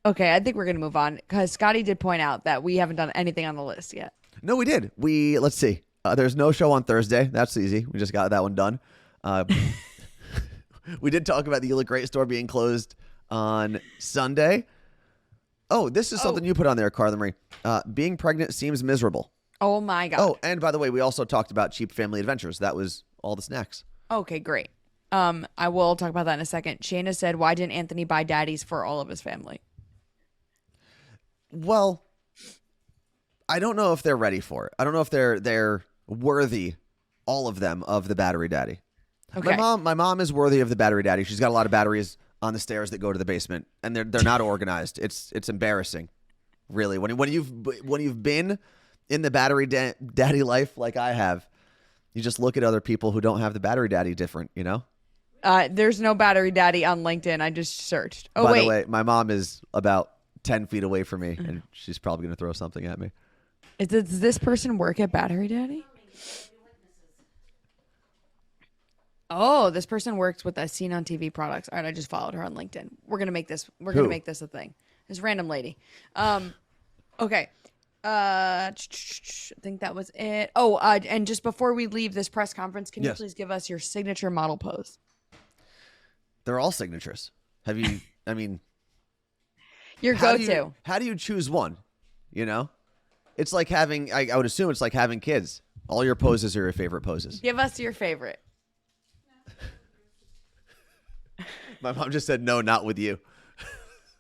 Okay, I think we're going to move on because Scotty did point out that we haven't done anything on the list yet. No, we did. Let's see. There's no show on Thursday. That's easy. We just got that one done. We did talk about the You Look Great store being closed on Sunday. Oh, this is something you put on there, Carla Marie. Being pregnant seems miserable. Oh, my God. Oh, and by the way, we also talked about cheap family adventures. That was all the snacks. Okay, great. I will talk about that in a second. Shayna said, why didn't Anthony buy daddies for all of his family? Well, I don't know if they're ready for it. I don't know if they're worthy, all of them, of the battery daddy. Okay. My mom is worthy of the battery daddy. She's got a lot of batteries on the stairs that go to the basement, and they're not organized. It's embarrassing, really. When you've been in the battery daddy life like I have, you just look at other people who don't have the battery daddy different, you know? There's no battery daddy on LinkedIn. I just searched. Oh, By wait. the way, my mom is about 10 feet away from me, and she's probably going to throw something at me. Does this person work at Battery Daddy? Oh, this person works with Seen on TV products. All right, I just followed her on LinkedIn. We're gonna make this. We're gonna make this a thing. This random lady. Okay. I think that was it. Oh, and just before we leave this press conference, can you please give us your signature model pose? They're all signatures. Have you? I mean, your go-to. How do you choose one? You know, it's like having. I would assume it's like having kids. All your poses are your favorite poses. Give us your favorite. My mom just said no, not with you.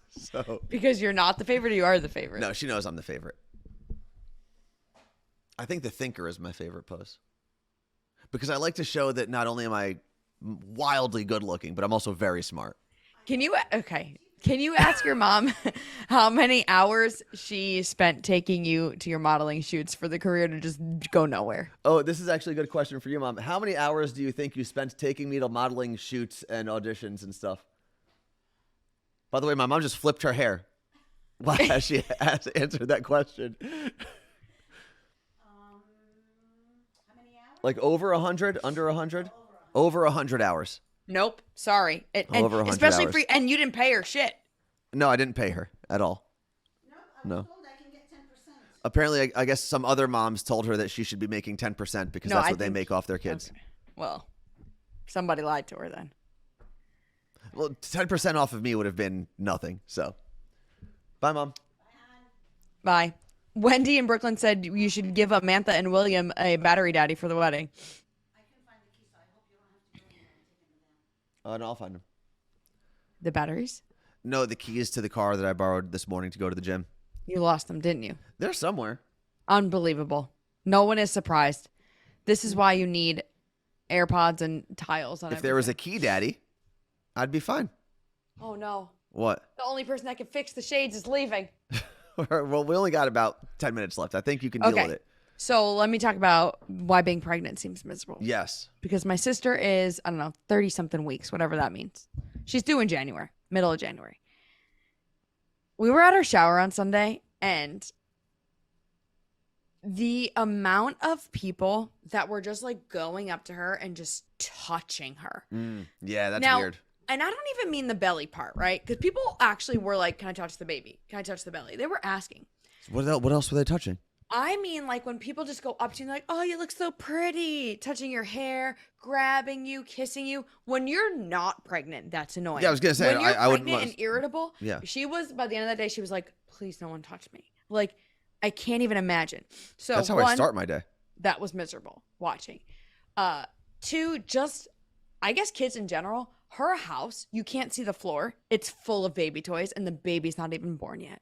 So because you're not the favorite, or you are the favorite. No, she knows I'm the favorite. I think the thinker is my favorite pose because I like to show that not only am I wildly good looking, but I'm also very smart. Can you ask your mom how many hours she spent taking you to your modeling shoots for the career to just go nowhere? Oh, this is actually a good question for you, Mom. How many hours do you think you spent taking me to modeling shoots and auditions and stuff? By the way, my mom just flipped her hair while she answered that question. How many hours? Like over 100, under 100? Over 100 hours. Nope. Sorry. Over 100 especially hours. free, and you didn't pay her shit. No, I didn't pay her at all. No, I No. was told I can get 10%. Apparently, I guess some other moms told her that she should be making 10% because No, that's I what they think- make off their kids. Okay. Well, somebody lied to her then. Well, 10% off of me would have been nothing. So, bye, Mom. Bye. Wendy in Brooklyn said you should give Amantha and William a battery daddy for the wedding. I can find the key, so I hope you don't have to go anywhere and take them down. No, I'll find them. The batteries? No, the keys to the car that I borrowed this morning to go to the gym. You lost them, didn't you? They're somewhere. Unbelievable. No one is surprised. This is why you need AirPods and tiles on If there was a key daddy, I'd be fine. Oh, no. What? The only person that can fix the shades is leaving. Well, we only got about 10 minutes left. I think you can deal with it. So let me talk about why being pregnant seems miserable. Yes. Because my sister is, 30-something weeks, whatever that means. She's due in January, middle of January. We were at her shower on Sunday, and the amount of people that were just like going up to her and just touching her. Yeah, that's Now, weird. And I don't even mean the belly part, right? Because people actually were like, can I touch the baby? Can I touch the belly? They were asking. What else were they touching? I mean, like when people just go up to you and like, oh, you look so pretty, touching your hair, grabbing you, kissing you. When you're not pregnant, that's annoying. Yeah, I was gonna say, when you're I wouldn't pregnant want- and irritable. Yeah. She was, by the end of the day, she was like, please, no one touch me. Like, I can't even imagine. So That's how I start my day. that was miserable watching. Two, just I guess kids in general, her house, you can't see the floor. It's full of baby toys and the baby's not even born yet.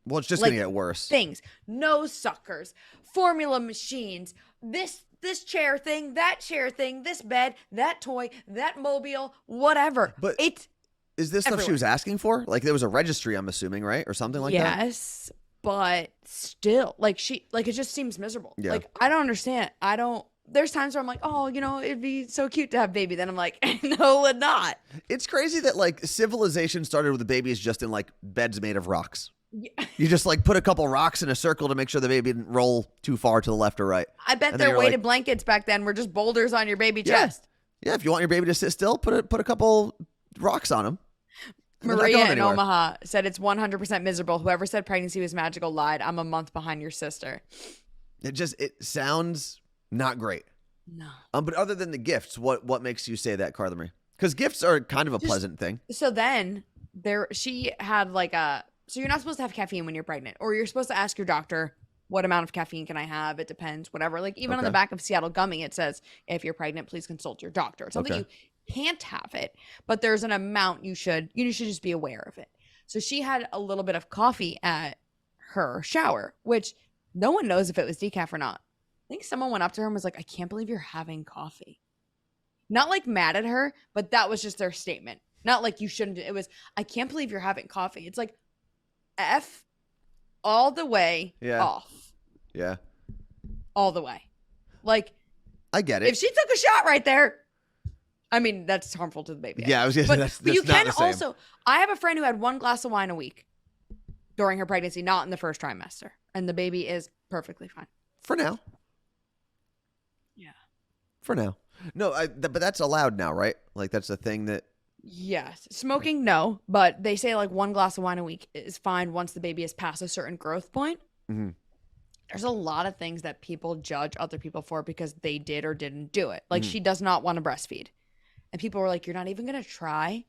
Well, it's just Like, gonna get worse. Things. Nose suckers, formula machines, this chair thing, that chair thing, this bed, that toy, that mobile, whatever. But it's Is this stuff she everywhere. was asking for? Like there was a registry, I'm assuming, right? Or something like that? yes, but still, like it just seems miserable. Yeah. Like I don't understand. There's times where I'm like, oh, it'd be so cute to have a baby. Then I'm like, no, it not. It's crazy that like civilization started with the babies just in like beds made of rocks. Yeah. You just like put a couple rocks in a circle to make sure the baby didn't roll too far to the left or right. I bet And then their you're weighted like- blankets back then were just boulders on your baby Yeah. chest. Yeah, if you want your baby to sit still, put a couple rocks on him. Maria in Omaha said it's 100% miserable. Whoever said pregnancy was magical lied. I'm a month behind your sister. It sounds not great. No. But other than the gifts, what makes you say that, Carla Marie? Because gifts are kind of a pleasant thing. So then she had so you're not supposed to have caffeine when you're pregnant, or you're supposed to ask your doctor, what amount of caffeine can I have? It depends, whatever. Like even on the Okay. back of Seattle Gummy, it says, if you're pregnant, please consult your doctor. It's something Okay. you can't have it, but there's an amount you should just be aware of it. So she had a little bit of coffee at her shower, which no one knows if it was decaf or not. I think someone went up to her and was like, I can't believe you're having coffee. Not like mad at her, but that was just their statement. Not like you shouldn't. It was, I can't believe you're having coffee. It's like, F all the way Yeah. off. Yeah, All the way. Like, I get it. if she took a shot right there, I mean, that's harmful to the baby. Yeah, I was gonna say that's but you not can the same. also, I have a friend who had 1 glass of wine a week during her pregnancy, not in the first trimester. And the baby is perfectly fine. For now. Yeah. For now. No, but that's allowed now, right? Like that's a thing that. Yes. Smoking, no. But they say like 1 glass of wine a week is fine once the baby is past a certain growth point. Mhm. There's a lot of things that people judge other people for because they did or didn't do it. Like Mm. she does not want to breastfeed. And people were like, you're not even going to try?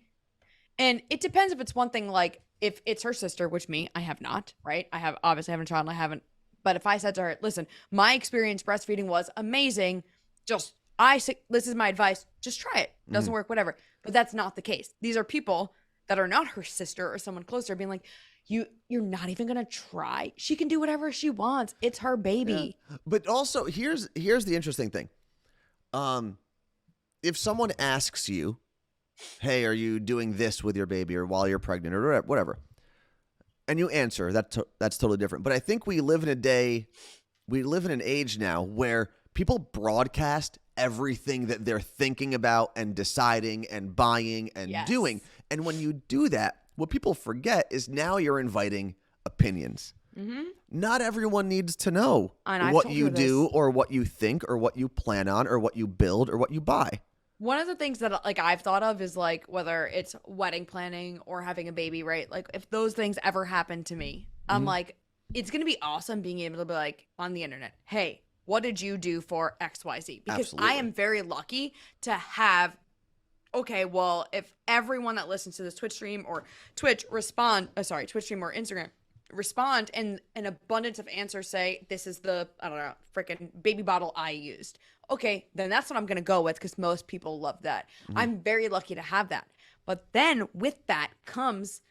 And it depends if it's one thing, like if it's her sister, which I have not, right? I have obviously haven't tried and I haven't. But if I said to her, listen, my experience breastfeeding was amazing. This is my advice. Just try it. Doesn't work, whatever. But that's not the case. These are people that are not her sister or someone closer being like, you're not even going to try. She can do whatever she wants. It's her baby. Yeah. But also, here's the interesting thing. If someone asks you, hey, are you doing this with your baby or while you're pregnant or whatever, and you answer, that's totally different. But I think we live in an age now where people broadcast everything that they're thinking about and deciding and buying and Yes. doing. And when you do that, what people forget is now you're inviting opinions. Mm-hmm. Not everyone needs to know And I've what told you her do this. or what you think or what you plan on or what you build or what you buy. One of the things that like I've thought of is like whether it's wedding planning or having a baby, right? Like if those things ever happen to me, I'm like, it's going to be awesome being able to be like on the internet, hey, what did you do for XYZ? Because Absolutely. I am very lucky to have, okay, well, if everyone that listens to this Twitch stream or Twitch stream or Instagram respond and an abundance of answers say, this is the, I don't know, freaking baby bottle I used. Okay, then that's what I'm going to go with because most people love that. I'm very lucky to have that. But then with that comes,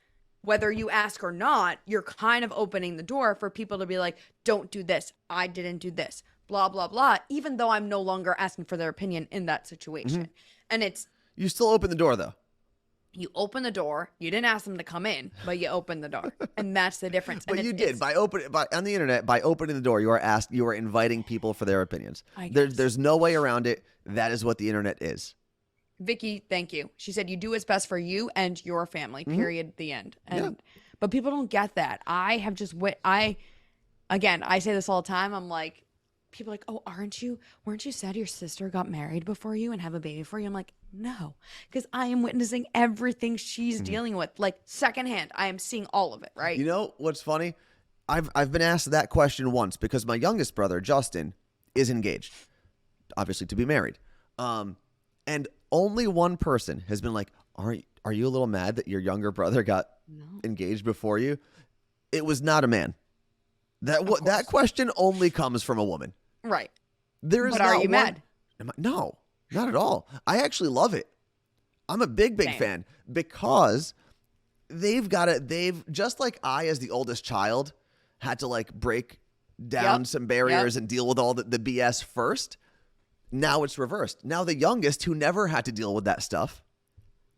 whether you ask or not, you're kind of opening the door for people to be like, don't do this. I didn't do this. Blah, blah, blah. Even though I'm no longer asking for their opinion in that situation. And it's, You still open the door though. you open the door. You didn't ask them to come in, but you opened the door. And that's the difference. But and you did by on the internet, by opening the door, you are inviting people for their opinions. There's no way around it. That is what the internet is. Vicky, thank you. She said you do what's best for you and your family, period, the end. And but people don't get that. I have just I say this all the time. I'm like, people are like, oh, weren't you sad your sister got married before you and have a baby for you? I'm like, no, because I am witnessing everything she's dealing with, like secondhand. I am seeing all of it, right? You know what's funny? I've been asked that question once because my youngest brother, Justin, is engaged, obviously to be married. And only one person has been like, are you a little mad that your younger brother got engaged before you? It was not a man. That question only comes from a woman. Right. There is. But are you mad? No, not at all. I actually love it. I'm a big Same. fan because they've just like I, as the oldest child, had to like break down some barriers and deal with all the BS first. Now it's reversed. Now the youngest, who never had to deal with that stuff,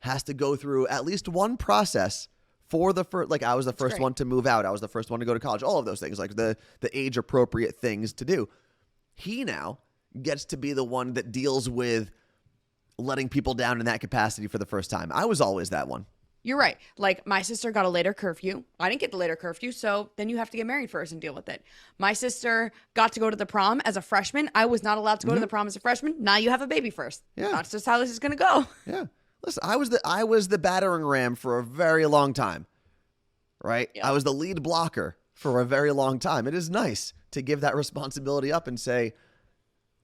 has to go through at least one process for the first. Like I was the first one to move out. I was the first one to go to college. All of those things, like the age appropriate things to do. He now gets to be the one that deals with letting people down in that capacity for the first time. I was always that one. You're right. Like my sister got a later curfew. I didn't get the later curfew, so then you have to get married first and deal with it. My sister got to go to the prom as a freshman. I was not allowed to go to the prom as a freshman. Now you have a baby first. Yeah. That's just how this is going to go. Yeah. Listen, I was the battering ram for a very long time. Right? Yeah. I was the lead blocker for a very long time. It is nice to give that responsibility up and say,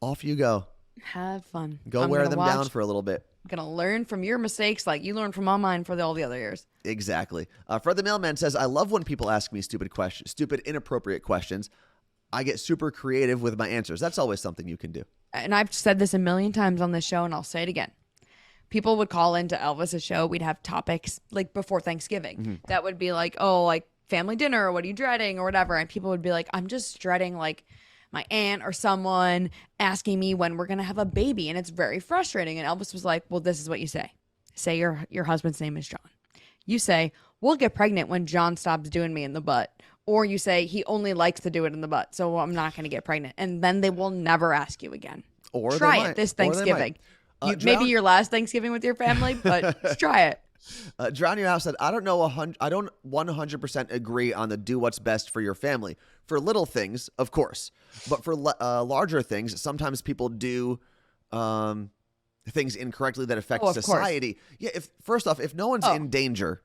off you go. Have fun. Go wear them down for a little bit. I'm going to learn from your mistakes like you learned from all mine for all the other years. Exactly. Fred the Mailman says, I love when people ask me stupid, inappropriate questions. I get super creative with my answers. That's always something you can do. And I've said this a million times on this show, and I'll say it again. People would call into Elvis's show. We'd have topics like before Thanksgiving that would be like, oh, like family dinner, or what are you dreading, or whatever. And people would be like, I'm just dreading like my aunt or someone asking me when we're going to have a baby. And it's very frustrating. And Elvis was like, well, this is what you say. Say your husband's name is John. You say, we'll get pregnant when John stops doing me in the butt. Or you say, he only likes to do it in the butt, so I'm not going to get pregnant. And then they will never ask you again. Or try it this Thanksgiving. Maybe your last Thanksgiving with your family, but just try it. Drown Your House said, I don't 100% agree on the do what's best for your family. For little things, of course. But for larger things, sometimes people do things incorrectly that affect society. Course. Yeah, if no one's in danger,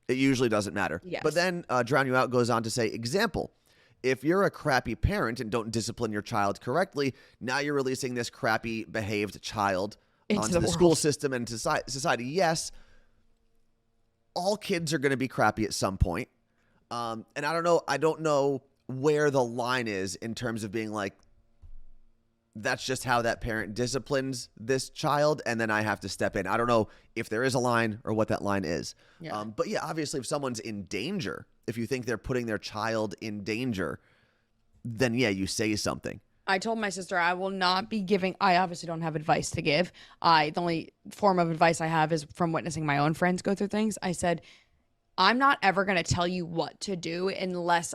it usually doesn't matter. Yes. But then Drown You Out goes on to say, example, if you're a crappy parent and don't discipline your child correctly, now you're releasing this crappy behaved child onto the school system and society. Yes, all kids are going to be crappy at some point. And I don't know where the line is in terms of being like, that's just how that parent disciplines this child, and then I have to step in. I don't know if there is a line or what that line is. Yeah. But yeah, obviously, if someone's in danger, if you think they're putting their child in danger, then yeah, you say something. I told my sister I will not be giving. I obviously don't have advice to give. The only form of advice I have is from witnessing my own friends go through things. I said, I'm not ever going to tell you what to do unless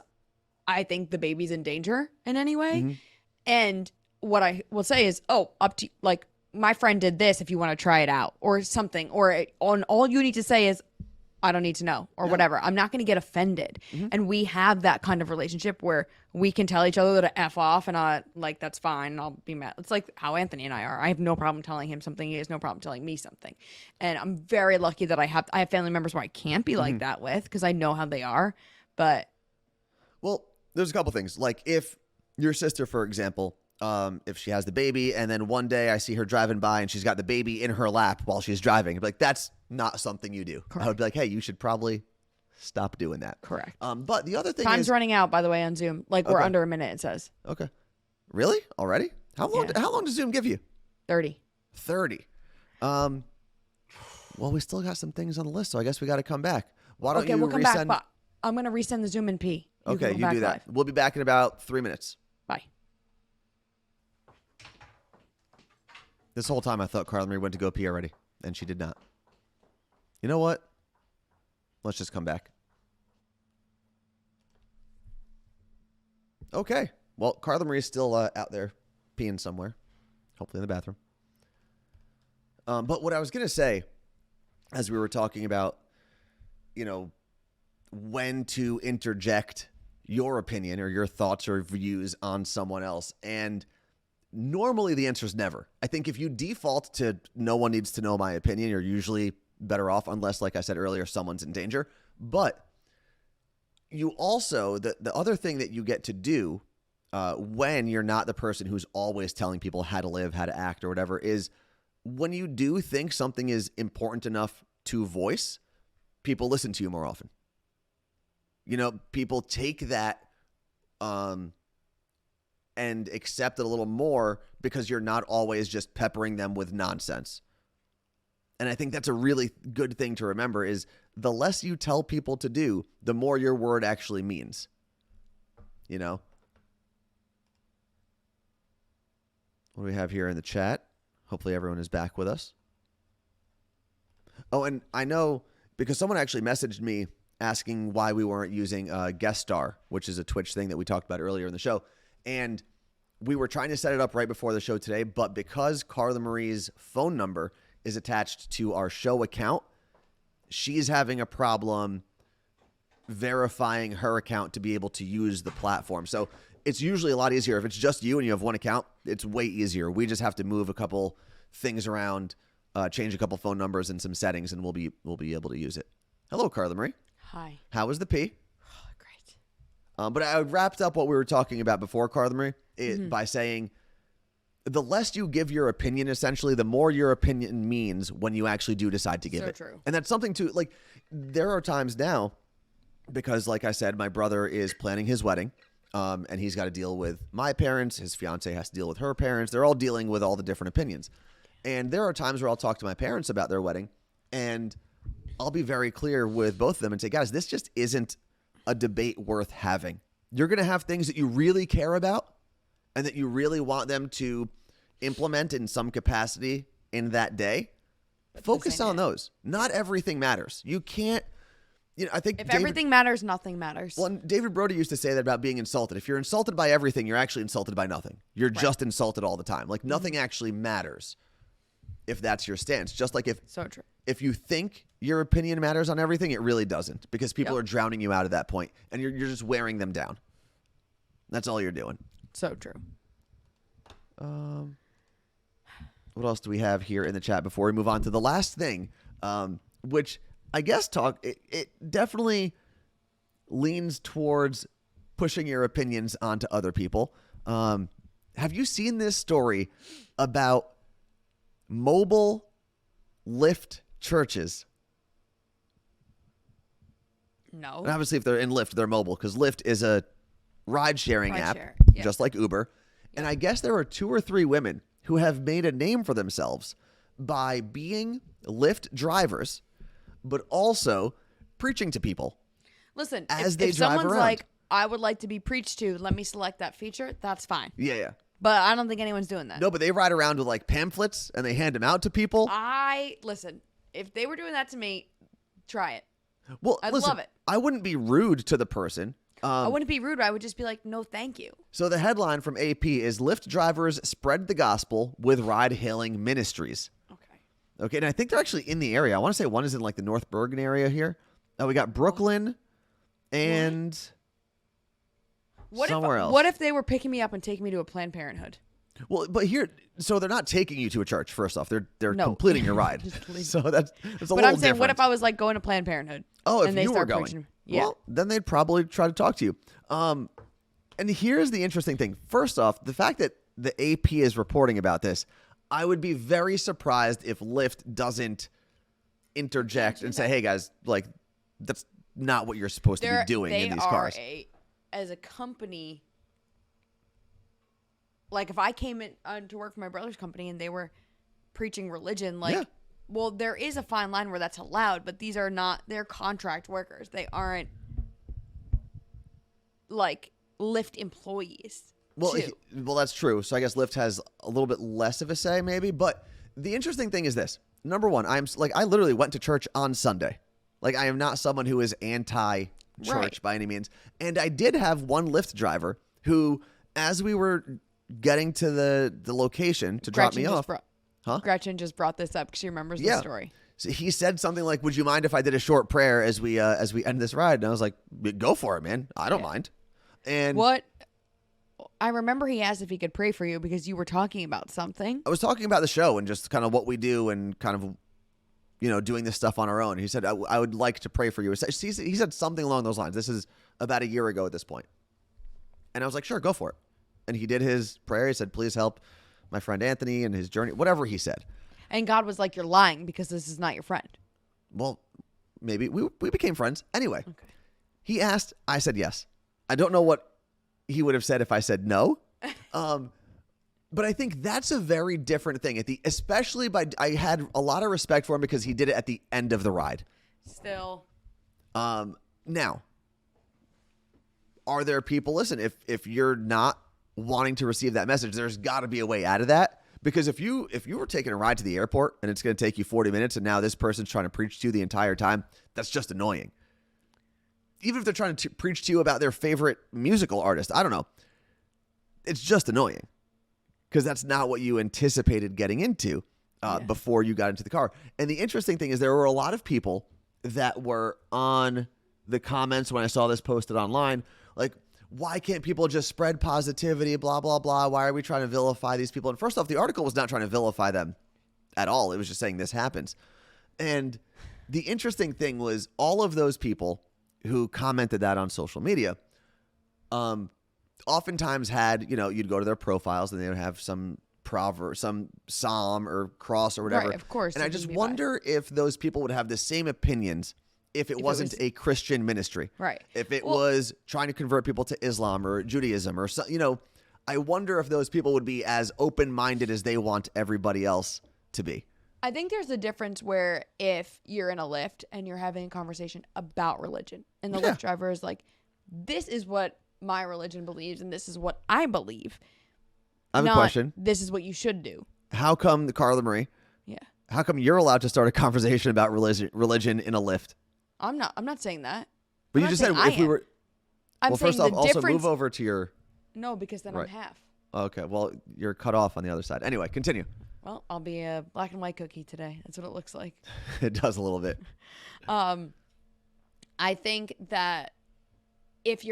I think the baby's in danger in any way. Mm-hmm. And what I will say is, up to, like, my friend did this if you want to try it out or something. Or all you need to say is, I don't need to know or whatever. I'm not going to get offended. And we have that kind of relationship where we can tell each other to F off and like, that's fine. And I'll be mad. It's like how Anthony and I are. I have no problem telling him something. He has no problem telling me something. And I'm very lucky that I have family members where I can't be like that with because I know how they are. But. Well, there's a couple things. Like if your sister, for example, if she has the baby and then one day I see her driving by and she's got the baby in her lap while she's driving, I'd be like, that's not something you do. Correct. I would be like, hey, you should probably stop doing that. Correct. But the other thing Time's running out, by the way, on Zoom. Like we're under a minute, it says. Okay. Really? Already? How long? Yeah. How long does Zoom give you? 30. 30. Well, we still got some things on the list, so I guess we got to come back. Why don't you we'll come resend? back. But I'm going to resend the Zoom and pee. Okay, you do that. Live. We'll be back in about 3 minutes. Bye. This whole time I thought Carla Marie went to go pee already, and she did not. You know what? Let's just come back. Okay. Well, Carla Marie's still out there peeing somewhere, hopefully in the bathroom. But what I was going to say, as we were talking about, when to interject your opinion or your thoughts or views on someone else, and normally the answer is never. I think if you default to no one needs to know my opinion, you're usually better off unless, like I said earlier, someone's in danger. But you also, the other thing that you get to do when you're not the person who's always telling people how to live, how to act or whatever, is when you do think something is important enough to voice, people listen to you more often. People take that and accept it a little more because you're not always just peppering them with nonsense. And I think that's a really good thing to remember is the less you tell people to do, the more your word actually means. What do we have here in the chat? Hopefully everyone is back with us. Oh, and I know because someone actually messaged me asking why we weren't using Guest Star, which is a Twitch thing that we talked about earlier in the show. And we were trying to set it up right before the show today, but because Carla Marie's phone number is attached to our show account, she's having a problem verifying her account to be able to use the platform. So it's usually a lot easier. If it's just you and you have one account, it's way easier. We just have to move a couple things around, change a couple phone numbers and some settings, and we'll be able to use it. Hello, Carla Marie. Hi. How was the pee? Oh, great. But I wrapped up what we were talking about before, Carla Marie, by saying the less you give your opinion, essentially, the more your opinion means when you actually do decide to give it. So true. And that's something to, like, there are times now, because like I said, my brother is planning his wedding, and he's got to deal with my parents. His fiance has to deal with her parents. They're all dealing with all the different opinions. And there are times where I'll talk to my parents about their wedding, and I'll be very clear with both of them and say, guys, this just isn't a debate worth having. You're going to have things that you really care about and that you really want them to implement in some capacity in that day. Focus on those. Not everything matters. You can't, I think if everything matters, nothing matters. Well, and David Brody used to say that about being insulted. If you're insulted by everything, you're actually insulted by nothing. You're just insulted all the time. Like nothing actually matters if that's your stance. Just like so true. If you think your opinion matters on everything, it really doesn't, because people are drowning you out at that point, and you're just wearing them down. That's all you're doing. So true. What else do we have here in the chat before we move on to the last thing, which I guess it definitely leans towards pushing your opinions onto other people. Have you seen this story about mobile Lyft churches? No. And obviously, if they're in Lyft, they're mobile, because Lyft is a ride-sharing app, just like Uber. And I guess there are 2 or 3 women who have made a name for themselves by being Lyft drivers, but also preaching to people. Listen, as they if drive someone's around. like, I would like to be preached to, let me select that feature, that's fine. Yeah. But I don't think anyone's doing that. No, but they ride around with like pamphlets and they hand them out to people. Listen, if they were doing that to me, try it. Well, I'd listen, love it. I wouldn't be rude to the person. I wouldn't be rude. I would just be like, no, thank you. So the headline from AP is Lyft drivers spread the gospel with ride-hailing ministries. Okay, and I think they're actually in the area. I want to say one is in like the North Bergen area here. We got Brooklyn and somewhere else. What if they were picking me up and taking me to a Planned Parenthood? Well, but here, so they're not taking you to a church. First off, they're No. completing your ride. So that's a But little I'm saying, different. what if I was like going to Planned Parenthood? Oh, if and they you were start going, preaching? Yeah. well, then they'd probably try to talk to you. And here's the interesting thing. First off, the fact that the AP is reporting about this, I would be very surprised if Lyft doesn't interject and say, "Hey guys, like that's not what you're supposed to be doing in these cars." As a company, like if I came in to work for my brother's company and they were preaching religion, like, well, there is a fine line where that's allowed, but these are not, they're contract workers. They aren't like Lyft employees. Well, well, that's true. So I guess Lyft has a little bit less of a say, maybe. But the interesting thing is this: number one, I literally went to church on Sunday. Like, I am not someone who is anti-church by any means. And I did have one Lyft driver who, as we were getting to the location to drop me off, Gretchen just brought this up because she remembers the story. So he said something like, "Would you mind if I did a short prayer as we end this ride?" And I was like, "Go for it, man. I don't mind." And what? I remember he asked if he could pray for you because you were talking about something. I was talking about the show and just kind of what we do and kind of, doing this stuff on our own. He said, I would like to pray for you. He said something along those lines. This is about a year ago at this point. And I was like, sure, go for it. And he did his prayer. He said, please help my friend Anthony in his journey, whatever he said. And God was like, you're lying because this is not your friend. Well, maybe we became friends. Anyway, Okay. He asked, I said yes. I don't know what he would have said if I said no. But I think that's a very different thing. I had a lot of respect for him because he did it at the end of the ride. Still. Now, are there people, listen, if you're not wanting to receive that message, there's got to be a way out of that. Because if you were taking a ride to the airport and it's going to take you 40 minutes and now this person's trying to preach to you the entire time, that's just annoying. Even if they're trying to preach to you about their favorite musical artist, I don't know. It's just annoying because that's not what you anticipated getting into before you got into the car. And the interesting thing is there were a lot of people that were on the comments when I saw this posted online, like, why can't people just spread positivity, blah, blah, blah. Why are we trying to vilify these people? And first off, the article was not trying to vilify them at all. It was just saying this happens. And the interesting thing was all of those people who commented that on social media, oftentimes had, you'd go to their profiles and they would have some proverb, some psalm or cross or whatever. Right, of course. And I just wonder if those people would have the same opinions if it wasn't a Christian ministry. Right. If it was trying to convert people to Islam or Judaism or I wonder if those people would be as open-minded as they want everybody else to be. I think there's a difference where if you're in a Lyft and you're having a conversation about religion and the Lyft driver is like, this is what my religion believes and this is what I believe. I have a question. This is what you should do. How come, Carla Marie? Yeah. How come you're allowed to start a conversation about religion in a Lyft? I'm not saying that. But you just said if we were. I'm well, saying first off, the also difference... move over to your. No, because then right. I'm half. Okay, well, you're cut off on the other side. Anyway, continue. Well, I'll be a black and white cookie today. That's what it looks like. It does a little bit. I think that if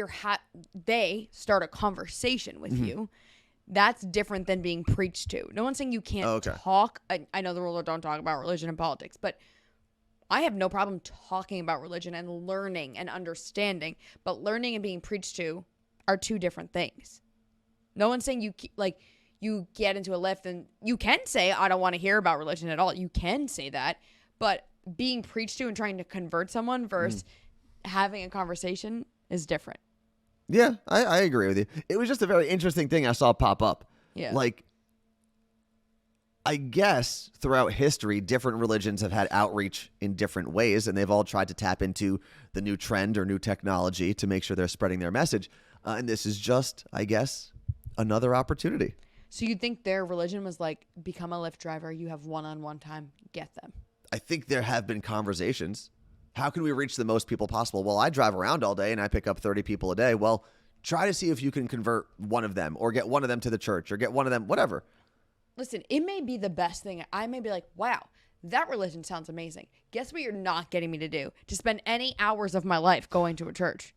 they start a conversation with you, that's different than being preached to. No one's saying you can't talk. I know the rule of don't talk about religion and politics, but I have no problem talking about religion and learning and understanding. But learning and being preached to are two different things. No one's saying you get into a Lyft and you can say, I don't want to hear about religion at all. You can say that. But being preached to and trying to convert someone versus having a conversation is different. Yeah, I agree with you. It was just a very interesting thing I saw pop up. Yeah. Like, I guess throughout history, different religions have had outreach in different ways, and they've all tried to tap into the new trend or new technology to make sure they're spreading their message. And this is just, I guess, another opportunity. So you think their religion was like, become a Lyft driver, you have one-on-one time, get them? I think there have been conversations. How can we reach the most people possible? Well, I drive around all day and I pick up 30 people a day. Well, try to see if you can convert one of them or get one of them to the church or get one of them, whatever. Listen, it may be the best thing. I may be like, wow, That religion sounds amazing. Guess what you're not getting me to do? To spend any hours of my life going to a church.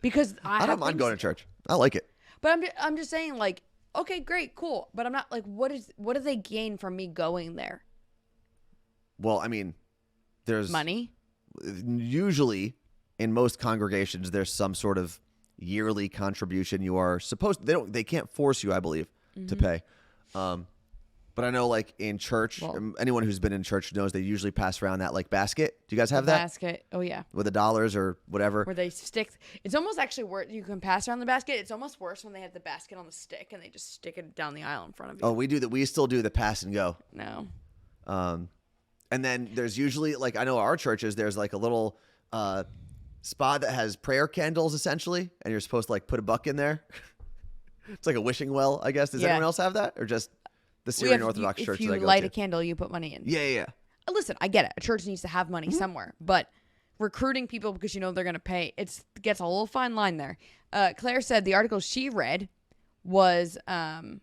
Because I don't mind going to church. I like it. But I'm just saying, like, okay, great, cool. But I'm not like, what do they gain from me going there? Well, I mean, there's money. Usually, in most congregations, there's some sort of yearly contribution you are supposed. They can't force you, I believe, to pay. But I know, like, in church, anyone who's been in church knows they usually pass around that, like, basket. Do you guys have that? Basket. Oh, yeah. With the dollars or whatever. Where they stick. It's almost actually worse. You can pass around the basket. It's almost worse when they have the basket on the stick and they just stick it down the aisle in front of you. Oh, we do that. We still do the pass and go. No. And then there's usually, like, I know our churches, there's, like, a little spot that has prayer candles, essentially. And you're supposed to, like, put a buck in there. It's like a wishing well, I guess. Does anyone else have that? Or just... The Syrian Orthodox church that I go to. If you light a candle, you put money in. Yeah. Listen, I get it. A church needs to have money somewhere. But recruiting people because you know they're going to pay, it gets a little fine line there. Claire said the article she read was one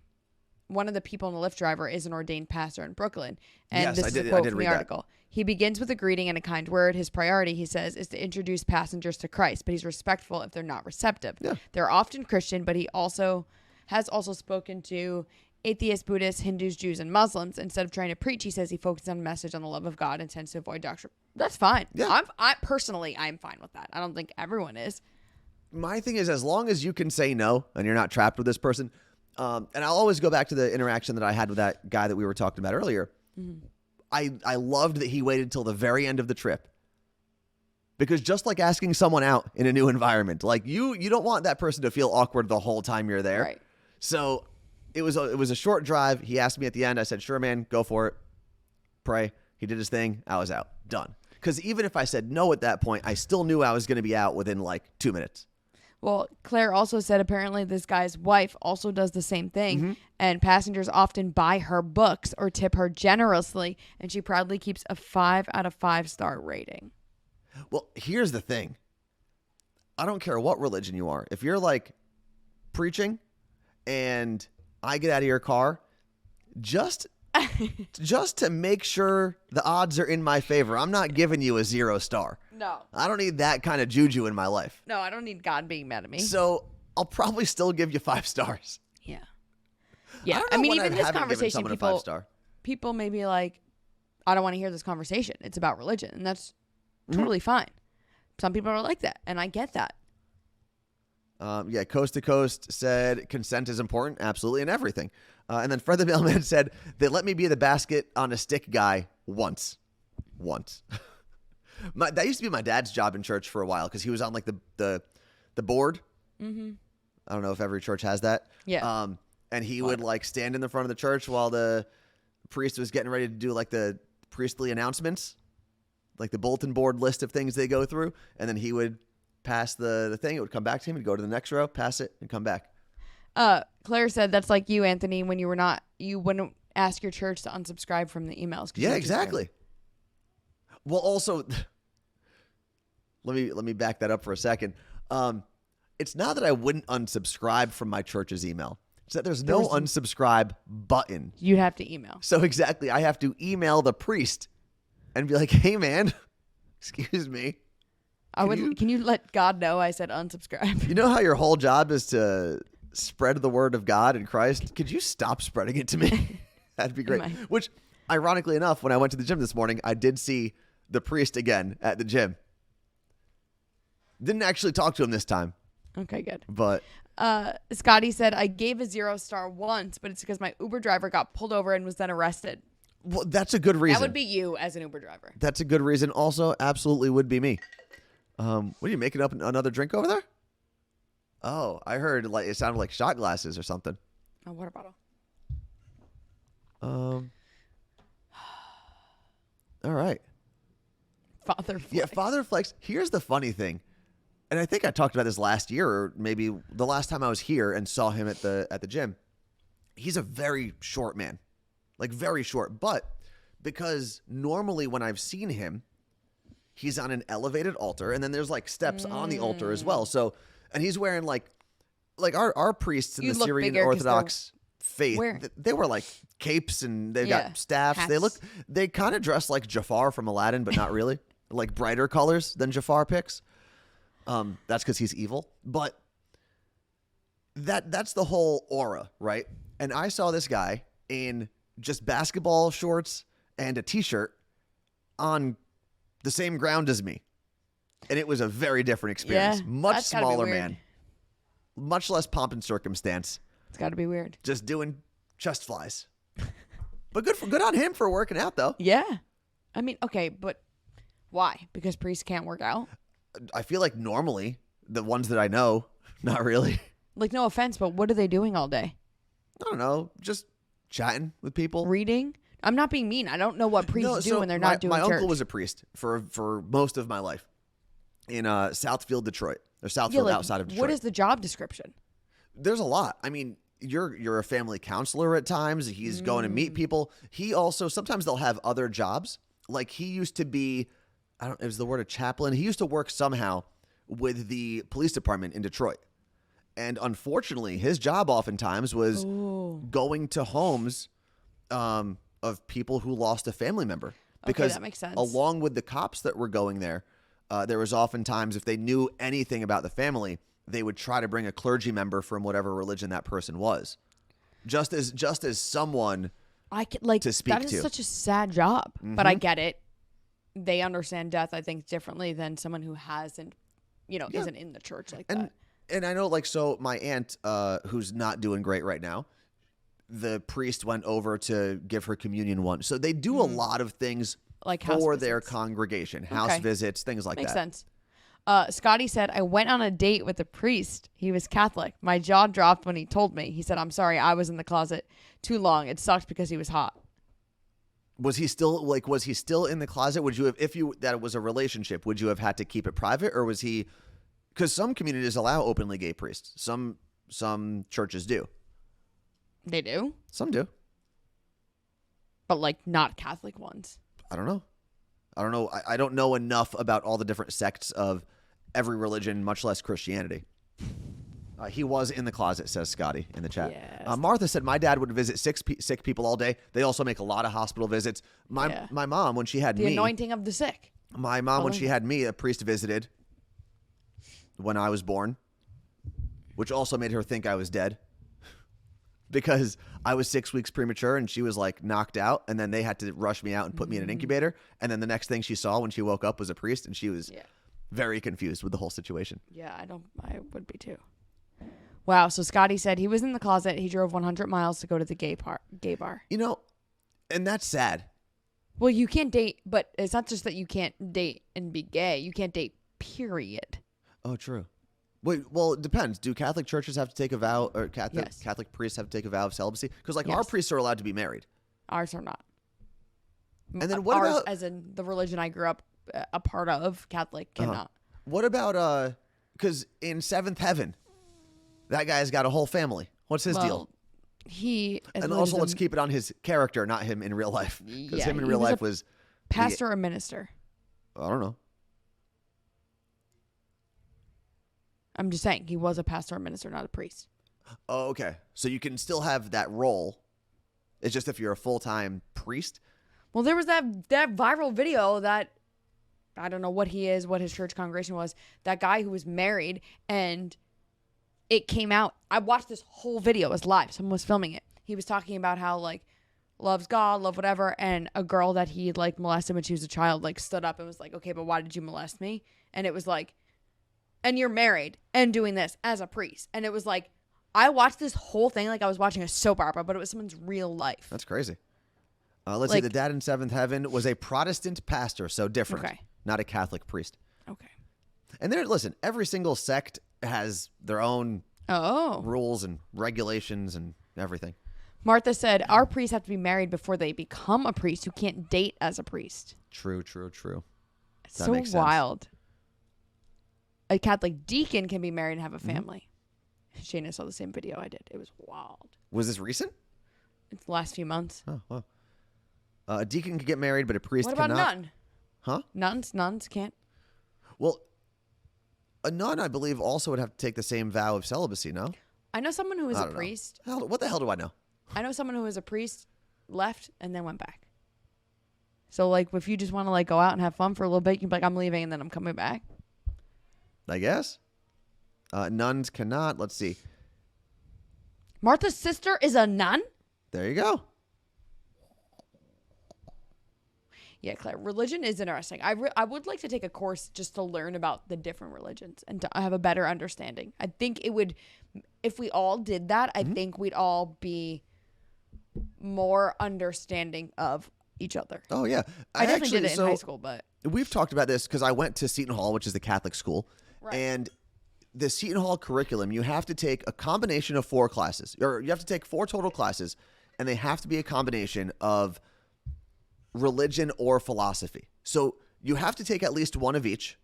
of the people in the Lyft driver is an ordained pastor in Brooklyn. And yes, this I is did, a quote I did from read the that. article. He begins with a greeting and a kind word. His priority, he says, is to introduce passengers to Christ, but he's respectful if they're not receptive. Yeah. They're often Christian, but he has also spoken to atheists, Buddhists, Hindus, Jews, and Muslims. Instead of trying to preach, he says he focuses on a message on the love of God and tends to avoid doctrine. That's fine. Yeah. I'm fine with that. I don't think everyone is. My thing is, as long as you can say no and you're not trapped with this person, and I'll always go back to the interaction that I had with that guy that we were talking about earlier. Mm-hmm. I loved that he waited till the very end of the trip. Because just like asking someone out in a new environment, like you don't want that person to feel awkward the whole time you're there. Right. So it was a short drive. He asked me at the end. I said, sure, man, go for it. Pray. He did his thing. I was out. Done. Because even if I said no at that point, I still knew I was going to be out within like 2 minutes. Well, Claire also said apparently this guy's wife also does the same thing, and passengers often buy her books or tip her generously, and she proudly keeps a 5 out of 5 star rating. Well, here's the thing. I don't care what religion you are. If you're like preaching and I get out of your car, just to make sure the odds are in my favor, I'm not giving you a 0 star. No. I don't need that kind of juju in my life. No, I don't need God being mad at me. So I'll probably still give you 5 stars. Yeah. Yeah. I mean, when even I this haven't given conversation, someone a 5-star. people may be like, I don't want to hear this conversation. It's about religion. And that's totally fine. Some people are like that. And I get that. Yeah, Coast to Coast said consent is important, absolutely, in everything. And then Fred the Mailman said, they let me be the basket on a stick guy once. That used to be my dad's job in church for a while because he was on like the board. Mm-hmm. I don't know if every church has that. Yeah. And he would like stand in the front of the church while the priest was getting ready to do like the priestly announcements, like the bulletin board list of things they go through. And then he would pass the thing. It would come back to him. He'd go to the next row, pass it, and come back. Claire said that's like you, Anthony, when you wouldn't ask your church to unsubscribe from the emails. Yeah, exactly. Well, also, let me back that up for a second. It's not that I wouldn't unsubscribe from my church's email. It's that there's no unsubscribe button. You'd have to email. So exactly, I have to email the priest and be like, hey, man, excuse me. Can you let God know I said unsubscribe? You know how your whole job is to spread the word of God in Christ? Could you stop spreading it to me? That'd be great. Which, ironically enough, when I went to the gym this morning, I did see the priest again at the gym. Didn't actually talk to him this time. Okay, good. But Scotty said, I gave a 0 star once, but it's because my Uber driver got pulled over and was then arrested. Well, that's a good reason. That would be you as an Uber driver. That's a good reason. Also, absolutely would be me. What are you making up another drink over there? Oh, I heard like it sounded like shot glasses or something. Oh, water bottle. All right. Father Flex. Yeah, Father Flex. Here's the funny thing, and I think I talked about this last year, or maybe the last time I was here and saw him at the gym. He's a very short man, like very short. But because normally when I've seen him, he's on an elevated altar, and then there's like steps on the altar as well. So, and he's wearing like our priests in the Syrian Orthodox faith. Where? They were like capes and they've Yeah. got staffs. Hats. They kind of dress like Jafar from Aladdin, but not really. Like brighter colors than Jafar picks. That's because he's evil. But that's the whole aura, right? And I saw this guy in just basketball shorts and a t-shirt on the same ground as me. And it was a very different experience. Yeah, Much that's gotta be smaller weird. man. Much less pomp and circumstance. It's got to be weird. Just doing chest flies. But good on him for working out, though. Yeah. I mean, okay, but why? Because priests can't work out? I feel like normally, the ones that I know, not really. Like, no offense, but what are they doing all day? I don't know. Just chatting with people. Reading? I'm not being mean. I don't know what priests do when they're not doing my church. uncle was a priest for most of my life in Southfield, Detroit. Or Southfield, like, outside of Detroit. what is the job description? There's a lot. I mean, you're a family counselor at times. He's going to meet people. He also, sometimes they'll have other jobs. Like he used to be, it was the word a chaplain. He used to work somehow with the police department in Detroit. And unfortunately, his job oftentimes was going to homes of people who lost a family member. Because that makes sense. along with the cops that were going there was oftentimes, if they knew anything about the family, they would try to bring a clergy member from whatever religion that person was. Just as someone to speak that is to. such a sad job, but I get it. They understand death, I think, differently than someone who hasn't, isn't in the church like that. And I know, like, so my aunt, who's not doing great right now, the priest went over to give her communion once. So they do a lot of things Like house for their visits. congregation, house Okay. visits, things like Makes that. sense. Scotty said, I went on a date with a priest. He was Catholic. My jaw dropped when he told me. He said, I'm sorry, I was in the closet too long. It sucked because he was hot. Was he still in the closet? Would you have, if that was a relationship, would you have had to keep it private, or was he? Because some communities allow openly gay priests. Some churches do. They do? Some do. But like not Catholic ones. I don't know. I don't know enough about all the different sects of every religion, much less Christianity. He was in the closet, says Scotty in the chat. Yes. Martha said, my dad would visit sick people all day. They also make a lot of hospital visits. My mom, when she had The me. anointing of the sick. My mom, when she had me, a priest visited when I was born, which also made her think I was dead because I was 6 weeks premature and she was like knocked out. And then they had to rush me out and put me in an incubator. And then the next thing she saw when she woke up was a priest, and she was very confused with the whole situation. Yeah, I would be too. Wow. So Scotty said he was in the closet. He drove 100 miles to go to the gay bar. And that's sad. Well, you can't date, but it's not just that you can't date and be gay. You can't date, period. Oh, true. Wait, well, it depends. Do Catholic churches have to take a vow, or Yes. Catholic priests have to take a vow of celibacy? Because our Yes. priests are allowed to be married. Ours are not. And then what Ours, about, as in the religion I grew up a part of, Catholic, cannot. what about, because in Seventh Heaven, that guy's got a whole family. What's his deal? And also, let's keep it on his character, not him in real life. Because him in real life was pastor or minister. I don't know. I'm just saying he was a pastor or minister, not a priest. Oh, okay. So you can still have that role. It's just if you're a full-time priest. Well, there was that viral video that I don't know what he is, what his church congregation was. That guy who was married, and it came out. I watched this whole video. It was live. Someone was filming it. He was talking about how like loves God, love whatever, and a girl that he like molested when she was a child like stood up and was like, "Okay, but why did you molest me?" And it was like, "And you're married and doing this as a priest." And it was like, I watched this whole thing like I was watching a soap opera, but it was someone's real life. That's crazy. Let's see. The dad in Seventh Heaven was a Protestant pastor, so different. Okay. Not a Catholic priest. Okay. And listen, every single sect has their own rules and regulations and everything. Martha said, our priests have to be married before they become a priest. You can't date as a priest. True. It's That so makes sense. wild. A Catholic deacon can be married and have a family. Shayna saw the same video I did. It was wild. Was this recent? It's the last few months. Oh, wow. A deacon could get married, but a priest What about cannot. a nun? Huh? Nuns can't. Well, a nun, I believe, also would have to take the same vow of celibacy, no? I know someone who is I a don't know. priest. What the hell do I know? I know someone who was a priest, left, and then went back. So, like, if you just want to, like, go out and have fun for a little bit, you can be like, I'm leaving, and then I'm coming back. I guess. Nuns cannot. Let's see. Martha's sister is a nun? There you go. Yeah, Claire, religion is interesting. I would like to take a course just to learn about the different religions and to have a better understanding. I think it would, if we all did that, I think we'd all be more understanding of each other. Oh, yeah. I definitely did it in high school, but. We've talked about this because I went to Seton Hall, which is the Catholic school. Right. And the Seton Hall curriculum, you have to take a combination of 4 classes, or you have to take 4 total classes, and they have to be a combination of religion or philosophy. So you have to take at least one of each.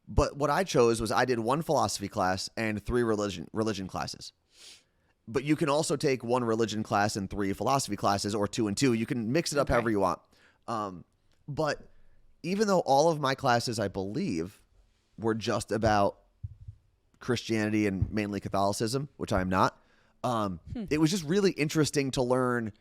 But what I chose was I did 1 philosophy class and 3 religion classes. But you can also take 1 religion class and 3 philosophy classes, or 2 and 2. You can mix it up however you want. But even though all of my classes, I believe, were just about Christianity and mainly Catholicism, which I'm not, it was just really interesting to learn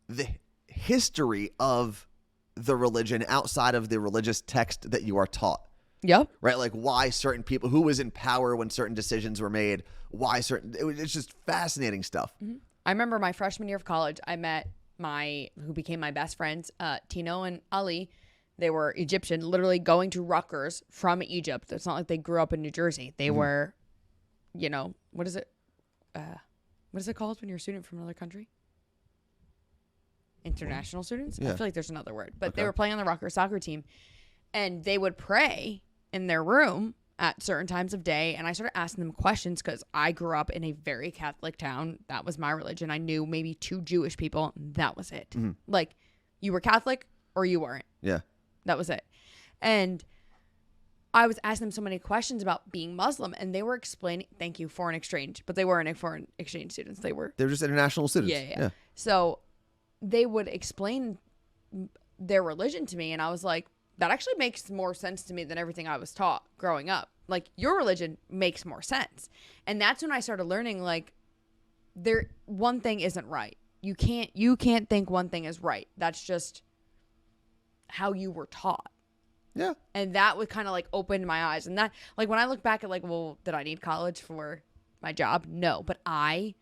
the history of the religion outside of the religious text that you are taught. Yep. Right? Like why certain people, who was in power when certain decisions were made, it's just fascinating stuff. Mm-hmm. I remember my freshman year of college, I met who became my best friends, Tino and Ali. They were Egyptian, literally going to Rutgers from Egypt. It's not like they grew up in New Jersey. They were, what is it called when you're a student from another country? International students? Yeah. I feel like there's another word. But Okay. they were playing on the Rutgers soccer team, and they would pray in their room at certain times of day. And I started asking them questions because I grew up in a very Catholic town. That was my religion. I knew maybe 2 Jewish people. That was it. Mm-hmm. Like, you were Catholic or you weren't. Yeah. That was it. And I was asking them so many questions about being Muslim, and they were explaining, thank you, foreign exchange, but they weren't foreign exchange students. They were Just international students. Yeah. So they would explain their religion to me, and I was like, that actually makes more sense to me than everything I was taught growing up. Like, your religion makes more sense. And that's when I started learning, like, one thing isn't right. You can't think one thing is right. That's just how you were taught. Yeah. And that would kind of like open my eyes. And that, like, when I look back at like, well, did I need college for my job? No, but I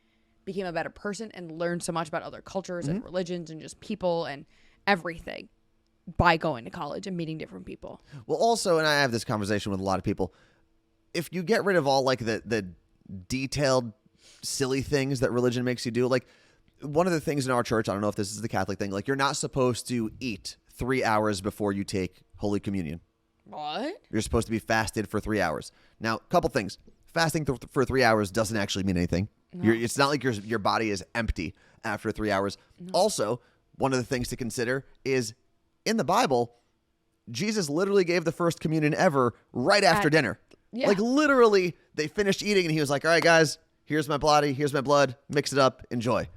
became a better person and learned so much about other cultures and religions and just people and everything by going to college and meeting different people. Well, also, and I have this conversation with a lot of people, if you get rid of all like the detailed, silly things that religion makes you do, like one of the things in our church, I don't know if this is the Catholic thing, like you're not supposed to eat 3 hours before you take Holy Communion. What? You're supposed to be fasted for 3 hours. Now, a couple things. Fasting for 3 hours doesn't actually mean anything. No. It's not like your body is empty after 3 hours. No. Also, one of the things to consider is in the Bible, Jesus literally gave the first communion ever right after dinner. Yeah. Like literally, they finished eating and he was like, all right, guys, here's my body, here's my blood, mix it up, enjoy.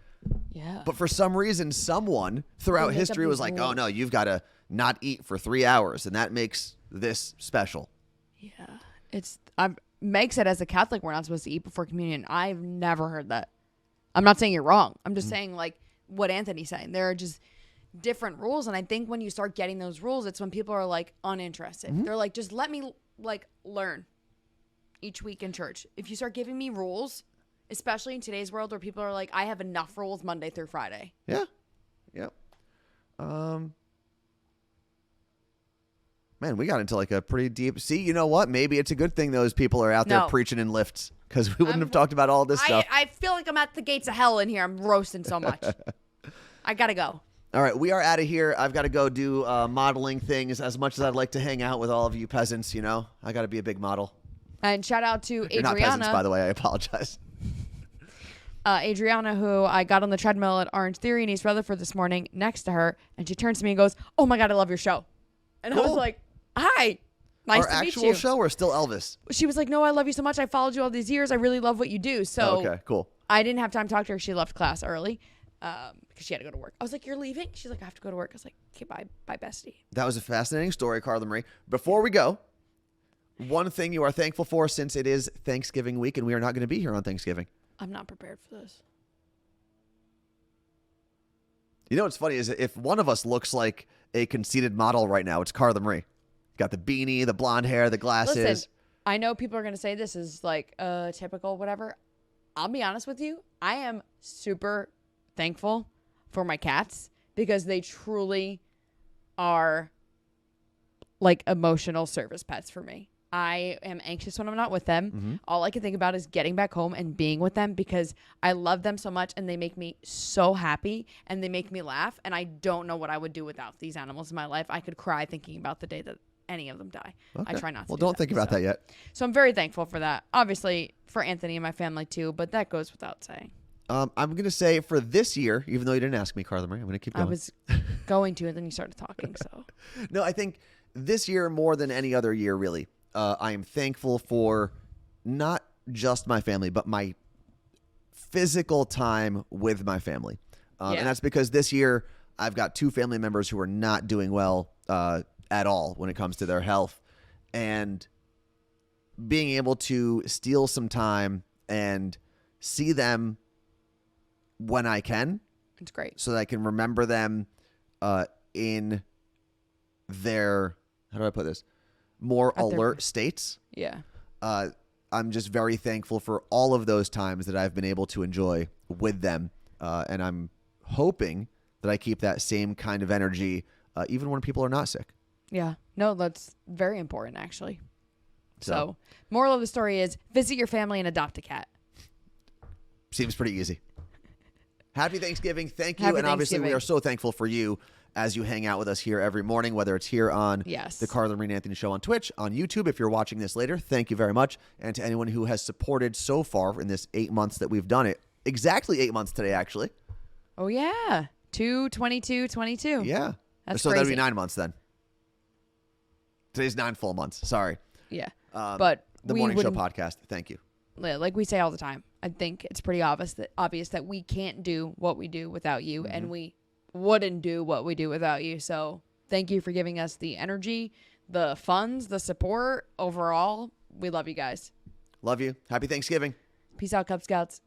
Yeah. But for some reason, someone throughout history was like, oh, no, you've got to not eat for 3 hours, and that makes this special. Yeah. Meg said as a Catholic, we're not supposed to eat before communion. I've never heard that. I'm not saying you're wrong. I'm just saying, like, what Anthony's saying. There are just different rules, and I think when you start getting those rules, it's when people are, like, uninterested. They're like, just let me, like, learn each week in church. If you start giving me rules, especially in today's world where people are like, I have enough rules Monday through Friday. Yeah. Yep. Man, we got into like a pretty deep. See, you know what? Maybe it's a good thing those people are out there preaching in lifts, because we wouldn't have talked about all this stuff. I feel like I'm at the gates of hell in here. I'm roasting so much. I gotta go. All right, we are out of here. I've got to go do modeling things. As much as I'd like to hang out with all of you peasants, you know, I got to be a big model. And shout out to You're Adriana. not peasants, by the way. I apologize. Adriana, who I got on the treadmill at Orange Theory in East Rutherford this morning next to her, and she turns to me and goes, "Oh my God, I love your show." And I was like, "Hi, nice to meet you." Our actual show or still Elvis? She was like, "No, I love you so much. I followed you all these years. I really love what you do." So okay, cool. I didn't have time to talk to her. She left class early because she had to go to work. I was like, "You're leaving?" She's like, "I have to go to work." I was like, "Okay, bye, bestie." That was a fascinating story, Carla Marie. Before we go, one thing you are thankful for, since it is Thanksgiving week and we are not going to be here on Thanksgiving. I'm not prepared for this. You know what's funny is if one of us looks like a conceited model right now, it's Carla Marie. Got the beanie, the blonde hair, the glasses. Listen, I know people are going to say this is like typical, whatever. I'll be honest with you. I am super thankful for my cats because they truly are like emotional service pets for me. I am anxious when I'm not with them. Mm-hmm. All I can think about is getting back home and being with them because I love them so much and they make me so happy and they make me laugh. And I don't know what I would do without these animals in my life. I could cry thinking about the day that any of them die. Okay. I try not to. Well, don't think about that yet. So I'm very thankful for that. Obviously for Anthony and my family too, but that goes without saying. I'm going to say for this year, even though you didn't ask me, Carla Marie, I'm going to keep going. I was going to, and then you started talking. So no, I think this year more than any other year, really. I am thankful for not just my family, but my physical time with my family. And that's because this year I've got 2 family members who are not doing well at all when it comes to their health. And being able to steal some time and see them when I can. it's great. So that I can remember them in their, how do I put this? More alert states. Yeah. I'm just very thankful for all of those times that I've been able to enjoy with them. And I'm hoping that I keep that same kind of energy even when people are not sick. Yeah. No, that's very important, actually. So, moral of the story is visit your family and adopt a cat. Seems pretty easy. Happy Thanksgiving. Thank you. Happy and obviously, we Thanksgiving. are so thankful for you as you hang out with us here every morning, whether it's here on the Carla Marie and Anthony Show on Twitch, on YouTube. If you're watching this later, thank you very much. And to anyone who has supported so far in this 8 months that we've done it. Exactly 8 months today, actually. Oh, yeah. 2/22/22. Yeah. That's so that'd crazy. be 9 months then. Today's 9 full months. Sorry. Yeah. But the we Morning Show wouldn't- podcast. Thank you. like we say all the time, I think it's pretty obvious that we can't do what we do without you, and we wouldn't do what we do without you. So thank you for giving us the energy, the funds, the support. Overall, we love you guys. Love you. Happy Thanksgiving. Peace out, Cub Scouts.